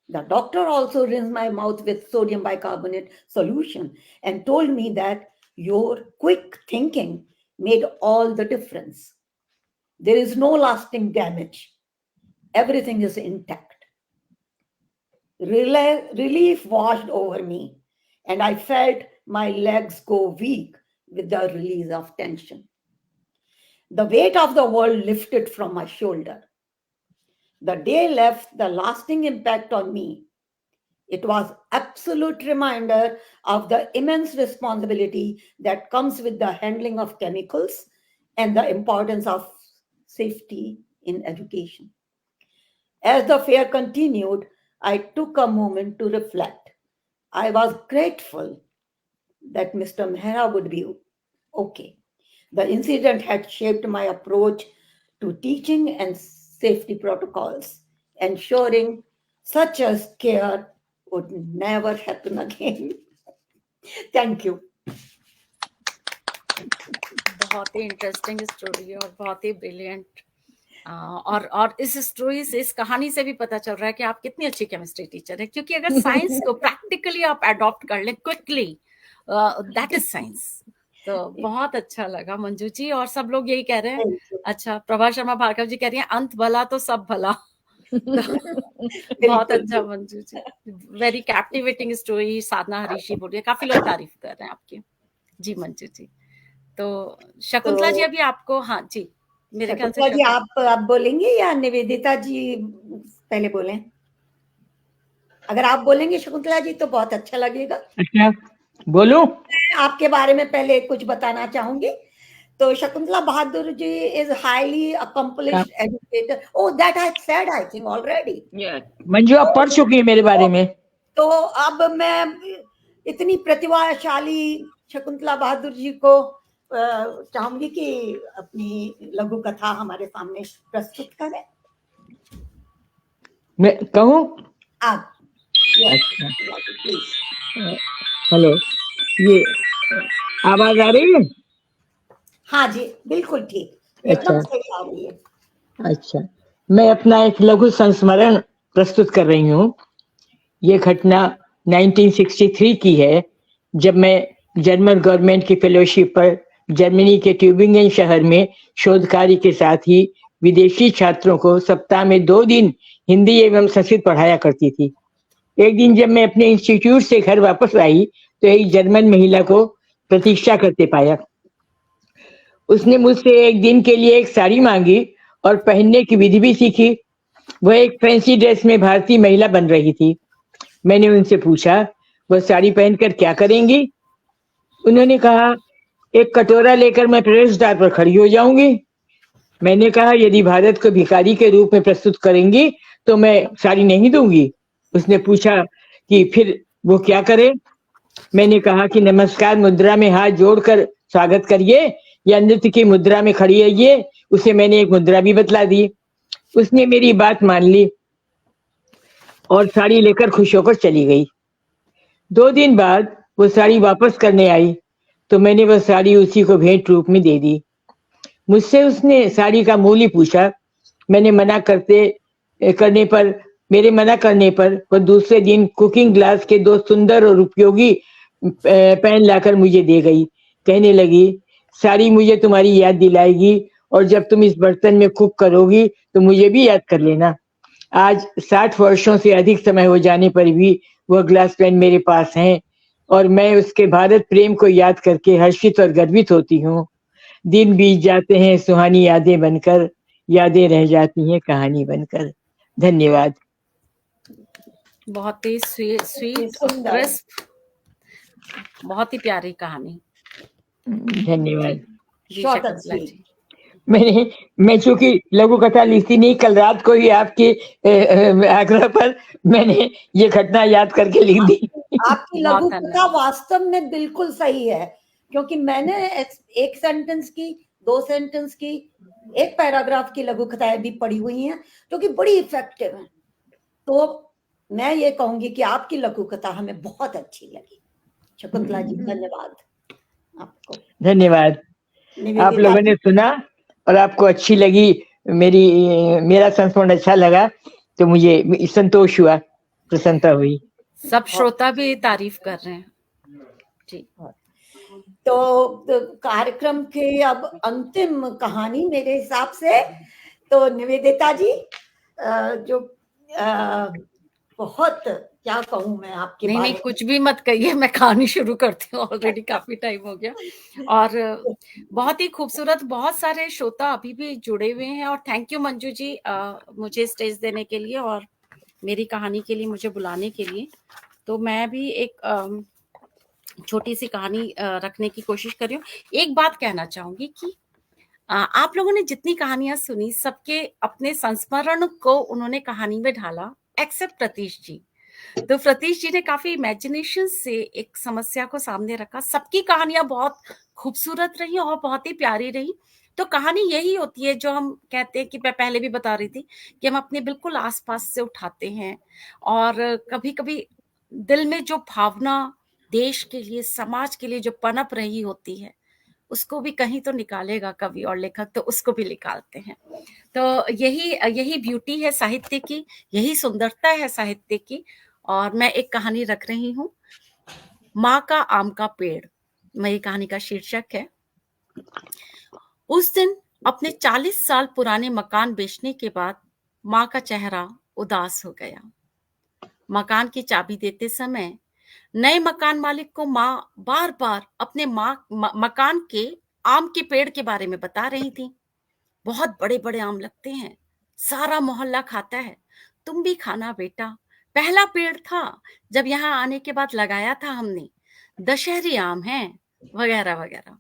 The doctor also rinsed my mouth with sodium bicarbonate solution and told me that your quick thinking made all the difference. There is no lasting damage. Everything is intact. Relief washed over me, and I felt my legs go weak with the release of tension. The weight of the world lifted from my shoulder. The day left the lasting impact on me. It was absolute reminder of the immense responsibility that comes with the handling of chemicals and the importance of safety in education. As the fair continued, I took a moment to reflect. I was grateful that Mr. Mehra would be okay. The incident had shaped my approach to teaching and safety protocols, ensuring such a scare would never happen again. Thank you. बहुत ही इंटरेस्टिंग स्टोरी और बहुत ही ब्रिलियंट, और इस स्टोरी से, इस कहानी से भी पता चल रहा है कि आप कितनी अच्छी केमिस्ट्री टीचर है, क्योंकि अगर साइंस को प्रैक्टिकली आप अडॉप्ट कर लें क्विकली, दैट इज साइंस। तो बहुत अच्छा लगा मंजू जी, और सब लोग यही कह रहे हैं। अच्छा, प्रभा शर्मा भार्गव जी कह रही हैं अंत भला तो सब भला। बहुत अच्छा Manju ji, very captivating story. साधना हरीशी बोल रही है, काफी लोग तारीफ कर रहे हैं आपकी। जी मंजू जी। तो शकुंतला जी अभी आपको, हाँ जी, मेरे ख्याल से जी आप बोलेंगे या निवेदिता जी पहले बोलें? अगर आप बोलेंगे शकुंतला जी तो बहुत अच्छा लगेगा। अच्छा, बोलूं? आपके बारे में पहले कुछ बताना चाहूंगी। तो Shakuntala Bahadur ji is highly accomplished educator. Oh, that I said I think already. Manju आप पढ़ चुकी है मेरे बारे में। तो अब मैं इतनी प्रतिभाशाली शकुंतला बहादुर जी को चाहूंगी कि अपनी लघु कथा हमारे सामने प्रस्तुत करें। मैं कहूं? आप। अच्छा, हेलो, ये आवाज आ रही है? हाँ जी, बिल्कुल ठीक, एकदम सही आ रही है। अच्छा, मैं अपना एक लघु संस्मरण प्रस्तुत कर रही हूँ। ये घटना 1963 की है, जब मैं जर्मन गवर्नमेंट की फेलोशिप पर जर्मनी के ट्यूबिंगन शहर में शोध कार्य के साथ ही विदेशी छात्रों को सप्ताह में 2 दिन हिंदी एवं संस्कृत पढ़ाया करती थी। एक दिन जब मैं अपने इंस्टीट्यूट से घर वापस आई तो एक जर्मन महिला को प्रतीक्षा करते पाया। उसने मुझसे एक दिन के लिए एक साड़ी मांगी और पहनने की विधि भी सीखी। वह एक फैंसी ड्रेस में भारतीय महिला बन रही थी। मैंने उनसे पूछा, वह साड़ी पहनकर क्या करेंगी? उन्होंने कहा, एक कटोरा लेकर मैं प्रवेश द्वार पर खड़ी हो जाऊंगी। मैंने कहा, यदि भारत को भिखारी के रूप में प्रस्तुत करेंगी तो मैं साड़ी नहीं दूंगी। उसने पूछा कि फिर वो क्या करे? मैंने कहा कि नमस्कार मुद्रा में हाथ जोड़कर स्वागत करिए या नृत्य की मुद्रा में खड़ी रहिए। उसे मैंने एक मुद्रा भी बतला दी। उसने मेरी बात मान ली और साड़ी लेकर खुश होकर चली गई। 2 दिन बाद वो साड़ी वापस करने आई तो मैंने वह साड़ी उसी को भेंट रूप में दे दी। मुझसे उसने साड़ी का मूल्य पूछा। मेरे मना करने पर वह दूसरे दिन कुकिंग ग्लास के 2 सुंदर और उपयोगी पैन लाकर मुझे दे गई। कहने लगी, साड़ी मुझे तुम्हारी याद दिलाएगी और जब तुम इस बर्तन में कुक करोगी तो मुझे भी याद कर लेना। आज 60 वर्षों से अधिक समय हो जाने पर भी वह ग्लास पैन मेरे पास हैं और मैं उसके भारत प्रेम को याद करके हर्षित और गर्वित होती हूँ। दिन बीत जाते हैं सुहानी यादें बनकर, यादें रह जाती हैं कहानी बनकर। धन्यवाद। बहुत ही स्वीट, क्रिस्प, बहुत ही प्यारी कहानी। धन्यवाद। जी, मैं चूंकि लघु कथा लिखती नहीं, कल रात को ही आपके आग्रह पर मैंने ये घटना याद करके लिख दी। आपकी लघु कथा वास्तव में बिल्कुल सही है, क्योंकि मैंने एक सेंटेंस की, 2 सेंटेंस की, एक पैराग्राफ की लघु कथाएं भी पढ़ी हुई हैं जो कि बड़ी इफेक्टिव हैं। तो मैं ये कहूंगी कि आपकी लघु कथा हमें बहुत अच्छी लगी। शकुंतला जी, धन्यवाद आपको। धन्यवाद। आप लोगों ने सुना और आपको अच्छी लगी, मेरा संस्मरण अच्छा लगा तो मुझे संतोष हुआ। प्रसन्नता हुई। सब श्रोता भी तारीफ कर रहे हैं जी। तो कार्यक्रम के अब अंतिम कहानी मेरे हिसाब से तो निवेदिता जी जो बहुत क्या कहूँ मैं आपके नहीं बारे नहीं में। कुछ भी मत कहिए, मैं कहानी शुरू करती हूँ, ऑलरेडी काफी टाइम हो गया। और बहुत ही खूबसूरत, बहुत सारे श्रोता अभी भी जुड़े हुए हैं। और थैंक यू मंजू जी मुझे स्टेज देने के लिए और मेरी कहानी के लिए मुझे बुलाने के लिए। तो मैं भी एक छोटी सी कहानी रखने की कोशिश कर रही हूँ। एक बात कहना चाहूंगी कि आप लोगों ने जितनी कहानियां सुनी, सबके अपने संस्मरण को उन्होंने कहानी में ढाला, एक्सेप्ट प्रतीश जी। तो प्रतीश जी ने काफी इमेजिनेशन से एक समस्या को सामने रखा। सबकी कहानियां बहुत खूबसूरत रही और बहुत ही प्यारी रही। तो कहानी यही होती है जो हम कहते हैं कि मैं पहले भी बता रही थी कि हम अपने बिल्कुल आसपास से उठाते हैं। और कभी कभी दिल में जो भावना देश के लिए, समाज के लिए जो पनप रही होती है, उसको भी कहीं तो निकालेगा कवि और लेखक, तो उसको भी निकालते हैं। तो यही ब्यूटी है साहित्य की, यही सुंदरता है साहित्य की। और मैं एक कहानी रख रही हूँ, माँ का आम का पेड़, मेरी कहानी का शीर्षक है। उस दिन अपने 40 साल पुराने मकान बेचने के बाद माँ का चेहरा उदास हो गया। मकान की चाबी देते समय नए मकान मालिक को माँ बार बार अपने मकान के आम के पेड़ के बारे में बता रही थी। बहुत बड़े बड़े आम लगते हैं, सारा मोहल्ला खाता है, तुम भी खाना बेटा, पहला पेड़ था, जब यहाँ आने के बाद लगाया था हमने, दशहरी आम है, वगैरह वगैरह।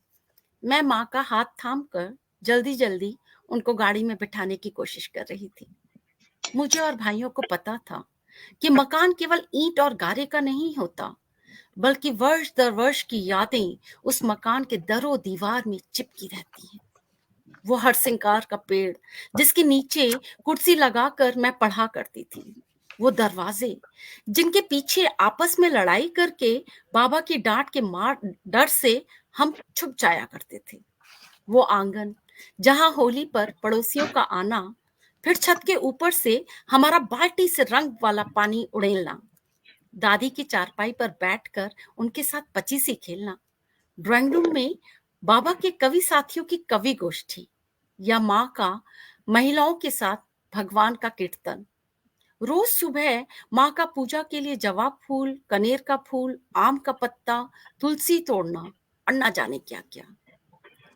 मैं माँ का हाथ थाम कर जल्दी जल्दी उनको गाड़ी में बिठाने की कोशिश कर रही थी। मुझे और भाइयों को पता था कि मकान केवल ईंट और गारे का नहीं होता, बल्कि वर्ष दर वर्ष की यादें उस मकान के दरो दीवार में चिपकी रहती हैं। वो हरसिंगार का पेड़ जिसके नीचे कुर्सी लगाकर मैं पढ़ा करती थी, वो दरवाजे जिनके पीछे आपस में लड़ाई करके बाबा की डांट के मार डर से हम छुप जाया करते थे, वो आंगन जहां होली पर पड़ोसियों का आना, फिर छत के ऊपर से हमारा बाल्टी से रंग वाला पानी उड़ेलना, दादी की चारपाई पर बैठकर उनके साथ पचीसी खेलना, ड्राइंग रूम में बाबा के कवि साथियों की कवि गोष्ठी, या माँ का महिलाओं के साथ भगवान का कीर्तन। रोज सुबह माँ का पूजा के लिए जवाब फूल, कनेर का फूल, आम का पत्ता, तुलसी तोड़ना और न जाने क्या क्या।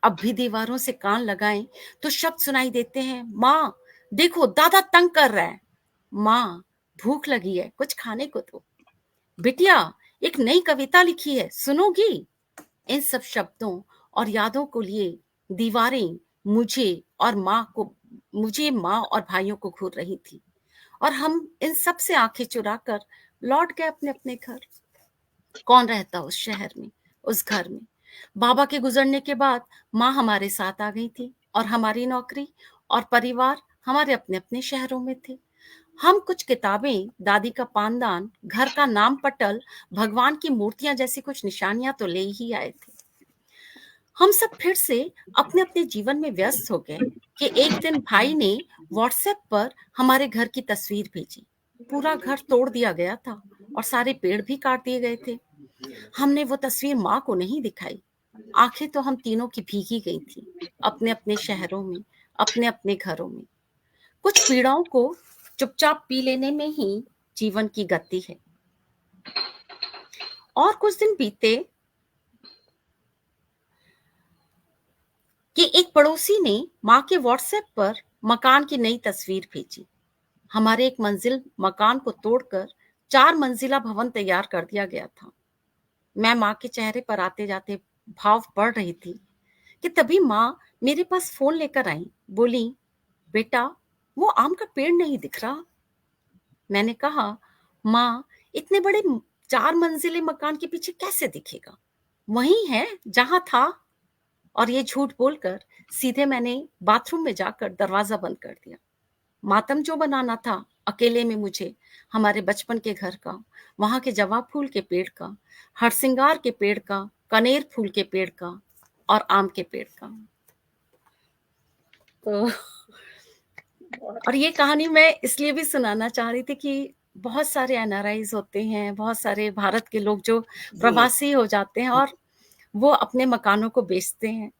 अब भी दीवारों से कान लगाएं तो शब्द सुनाई देते हैं, माँ देखो दादा तंग कर रहा है, माँ भूख लगी है कुछ खाने को दो, बिटिया एक नई कविता लिखी है सुनोगी। इन सब शब्दों और यादों को लिए दीवारें मुझे माँ और भाइयों को घूर रही थी। और हम इन सब से आंखें चुराकर लौट गए अपने अपने घर। कौन रहता उस शहर में, उस घर में। बाबा के गुजरने के बाद माँ हमारे साथ आ गई थी और हमारी नौकरी और परिवार हमारे अपने अपने शहरों में थे। हम कुछ किताबें, दादी का पानदान, घर का नाम पटल, भगवान की मूर्तियां जैसी कुछ निशानियां तो ले ही आए थे। हम सब फिर से अपने अपने जीवन में व्यस्त हो गए कि एक दिन भाई ने व्हाट्सएप पर हमारे घर की तस्वीर भेजी। पूरा घर तोड़ दिया गया था और सारे पेड़ भी काट दिए गए थे। हमने वो तस्वीर माँ को नहीं दिखाई। आंखें तो हम तीनों की भीगी गई थी, अपने अपने शहरों में, अपने अपने घरों में। कुछ पीड़ाओं को चुपचाप पी लेने में ही जीवन की गति है। और कुछ दिन बीते कि एक पड़ोसी ने माँ के व्हाट्सएप पर मकान की नई तस्वीर भेजी। हमारे एक मंजिल मकान को तोड़कर 4 मंजिला भवन तैयार कर दिया गया था। मैं माँ के चेहरे पर आते जाते भाव पढ़ रही थी कि तभी माँ मेरे पास फोन लेकर आई, बोली, बेटा वो आम का पेड़ नहीं दिख रहा। मैंने कहा, माँ इतने बड़े 4 मंजिले मकान के पीछे कैसे दिखेगा, वही है जहां था। और ये झूठ बोलकर सीधे मैंने बाथरूम में जाकर दरवाजा बंद कर दिया। मातम जो बनाना था अकेले में मुझे, हमारे बचपन के घर का, वहां के जवाब फूल के पेड़ का, हरसिंगार के पेड़ का, कनेर फूल के पेड़ का और आम के पेड़ का। तो और ये कहानी मैं इसलिए भी सुनाना चाह रही थी कि बहुत सारे एनआरआईज होते हैं, बहुत सारे भारत के लोग जो जी प्रवासी हो जाते हैं और वो अपने मकानों को बेचते हैं,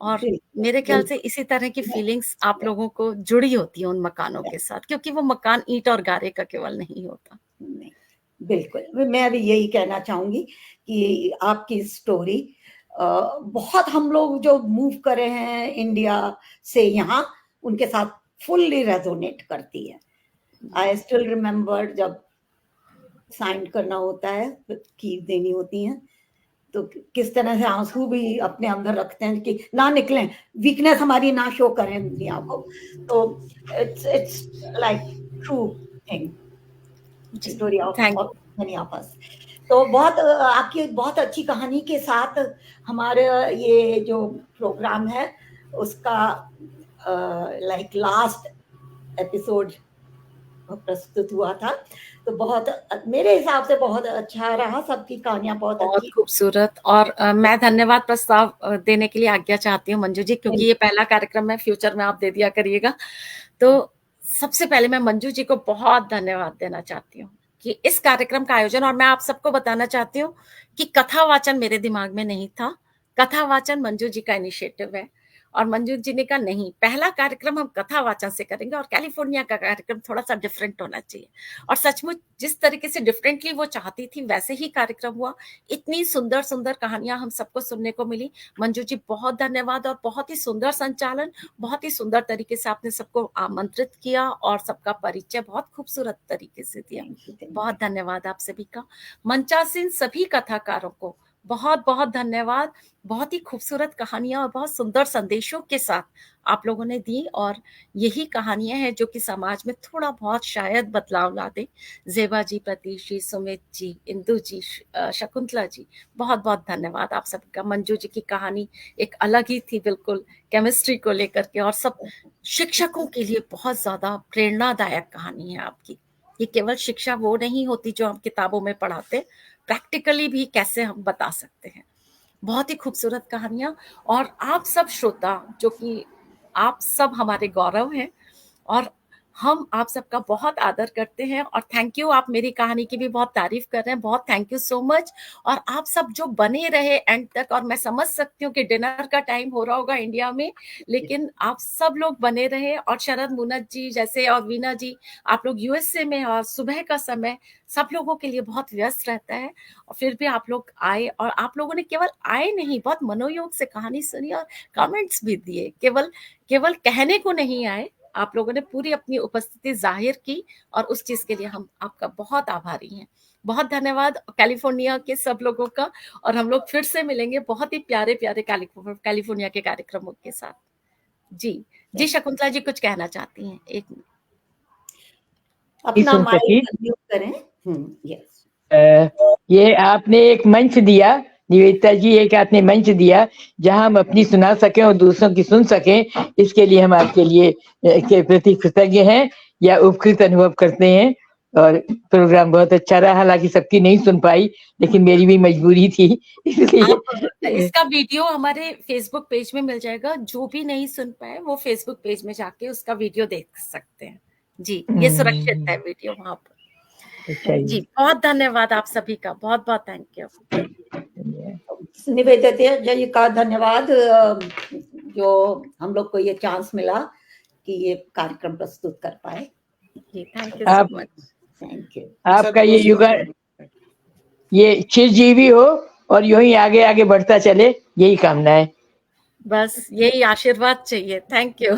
और बिल्कुल मेरे ख्याल से बिल्कुल इसी तरह की मैं- फीलिंग्स आप लोगों को जुड़ी होती है उन मकानों के साथ, क्योंकि वो मकान ईंट और गारे का केवल नहीं होता। नहीं, बिल्कुल मैं भी यही कहना चाहूंगी कि आपकी स्टोरी बहुत, हम लोग जो मूव करे हैं इंडिया से यहाँ, उनके साथ फुल्ली रेजोनेट करती है। आई स्टिल रिमेम्बर जब साइन करना होता है, की देनी होती है, तो किस तरह से आंसू भी अपने अंदर रखते हैं कि ना निकलें, वीकनेस हमारी ना शो करें दुनिया को। तो इट्स लाइक ट्रू थिंग, जी, story of thank many of us। तो बहुत आपकी बहुत अच्छी कहानी के साथ हमारे ये जो प्रोग्राम है उसका लाइक लास्ट एपिसोड प्रस्तुत हुआ था, तो बहुत मेरे हिसाब से बहुत अच्छा रहा, सबकी कहानियां बहुत बहुत अच्छी। खूबसूरत। और मैं धन्यवाद प्रस्ताव देने के लिए आज्ञा चाहती हूँ मंजू जी, क्योंकि ये पहला कार्यक्रम है, फ्यूचर में आप दे दिया करिएगा। तो सबसे पहले मैं मंजू जी को बहुत धन्यवाद देना चाहती हूँ कि इस कार्यक्रम का आयोजन, और मैं आप सबको बताना चाहती हूँ कि कथा वाचन मेरे दिमाग में नहीं था, कथा वाचन मंजू जी का इनिशिएटिव है। और मंजू जी ने कहा नहीं, पहला कार्यक्रम हम कथा वाचन से करेंगे और कैलिफोर्निया का कार्यक्रम थोड़ा सा डिफरेंट होना चाहिए। और सचमुच जिस तरीके से डिफरेंटली वो चाहती थी वैसे ही कार्यक्रम हुआ। इतनी सुंदर सुंदर कहानियां हम सबको सुनने को मिली। मंजू जी बहुत धन्यवाद, और बहुत ही सुंदर संचालन, बहुत ही सुंदर तरीके से आपने सबको आमंत्रित किया और सबका परिचय बहुत खूबसूरत तरीके से दिया। बहुत धन्यवाद आप सभी का। मंचासीन सभी कथाकारों को बहुत बहुत धन्यवाद। बहुत ही खूबसूरत कहानियां और बहुत सुंदर संदेशों के साथ आप लोगों ने दी, और यही कहानियां हैं जो कि समाज में थोड़ा बहुत शायद बदलाव ला दे। जेबा जी, प्रतीश जी, सुमित जी, इंदु जी, शकुंतला जी, बहुत बहुत धन्यवाद आप सबका। मंजू जी की कहानी एक अलग ही थी, बिल्कुल केमिस्ट्री को लेकर के, और सब शिक्षकों के लिए बहुत ज्यादा प्रेरणादायक कहानी है आपकी। ये केवल शिक्षा वो नहीं होती जो हम किताबों में पढ़ाते, प्रैक्टिकली भी कैसे हम बता सकते हैं। बहुत ही खूबसूरत कहानियां। और आप सब श्रोता, जो कि आप सब हमारे गौरव हैं, और हम आप सबका बहुत आदर करते हैं। और थैंक यू, आप मेरी कहानी की भी बहुत तारीफ कर रहे हैं, बहुत थैंक यू सो मच। और आप सब जो बने रहे एंड तक, और मैं समझ सकती हूँ कि डिनर का टाइम हो रहा होगा इंडिया में, लेकिन आप सब लोग बने रहे। और शरद मुनत जी जैसे, और वीना जी, आप लोग यूएसए में, और सुबह का समय सब लोगों के लिए बहुत व्यस्त रहता है, और फिर भी आप लोग आए। और आप लोगों ने केवल आए नहीं, बहुत मनोयोग से कहानी सुनी और कमेंट्स भी दिए, केवल केवल कहने को नहीं आए, आप लोगों ने पूरी अपनी उपस्थिति जाहिर की, और उस चीज के लिए हम आपका बहुत आभारी हैं। बहुत धन्यवाद कैलिफोर्निया के सब लोगों का। और हम लोग फिर से मिलेंगे बहुत ही प्यारे प्यारे कैलिफोर्निया के कार्यक्रमों के साथ। जी जी, शकुंतला जी कुछ कहना चाहती हैं? एक मिनट, अपना सुन माइक सकी। अनम्यूट करें। यस, ये आपने एक मंच दिया निवेदिता जी, एक आपने मंच दिया जहां हम अपनी सुना सकें और दूसरों की सुन सकें, इसके लिए हम आपके लिए के प्रति कृतज्ञ हैं या उपकृत अनुभव करते हैं। और प्रोग्राम बहुत अच्छा रहा, हालांकि सबकी नहीं सुन पाई, लेकिन मेरी भी मजबूरी थी, इसलिए इसका वीडियो हमारे फेसबुक पेज में मिल जाएगा। जो भी नहीं सुन पाए वो फेसबुक पेज में जाके उसका वीडियो देख सकते हैं। जी, ये सुरक्षित है वीडियो वहां पर। जी, बहुत धन्यवाद आप सभी का, बहुत बहुत थैंक यू। निवेदिता जी का धन्यवाद, जो हम लोग को ये चांस मिला कि ये कार्यक्रम प्रस्तुत कर पाए। जी, thank you so much. Thank you. आपका ये युग ये चिरजीवी हो और यूं ही आगे आगे बढ़ता चले, यही कामना है। बस यही आशीर्वाद चाहिए। Thank you.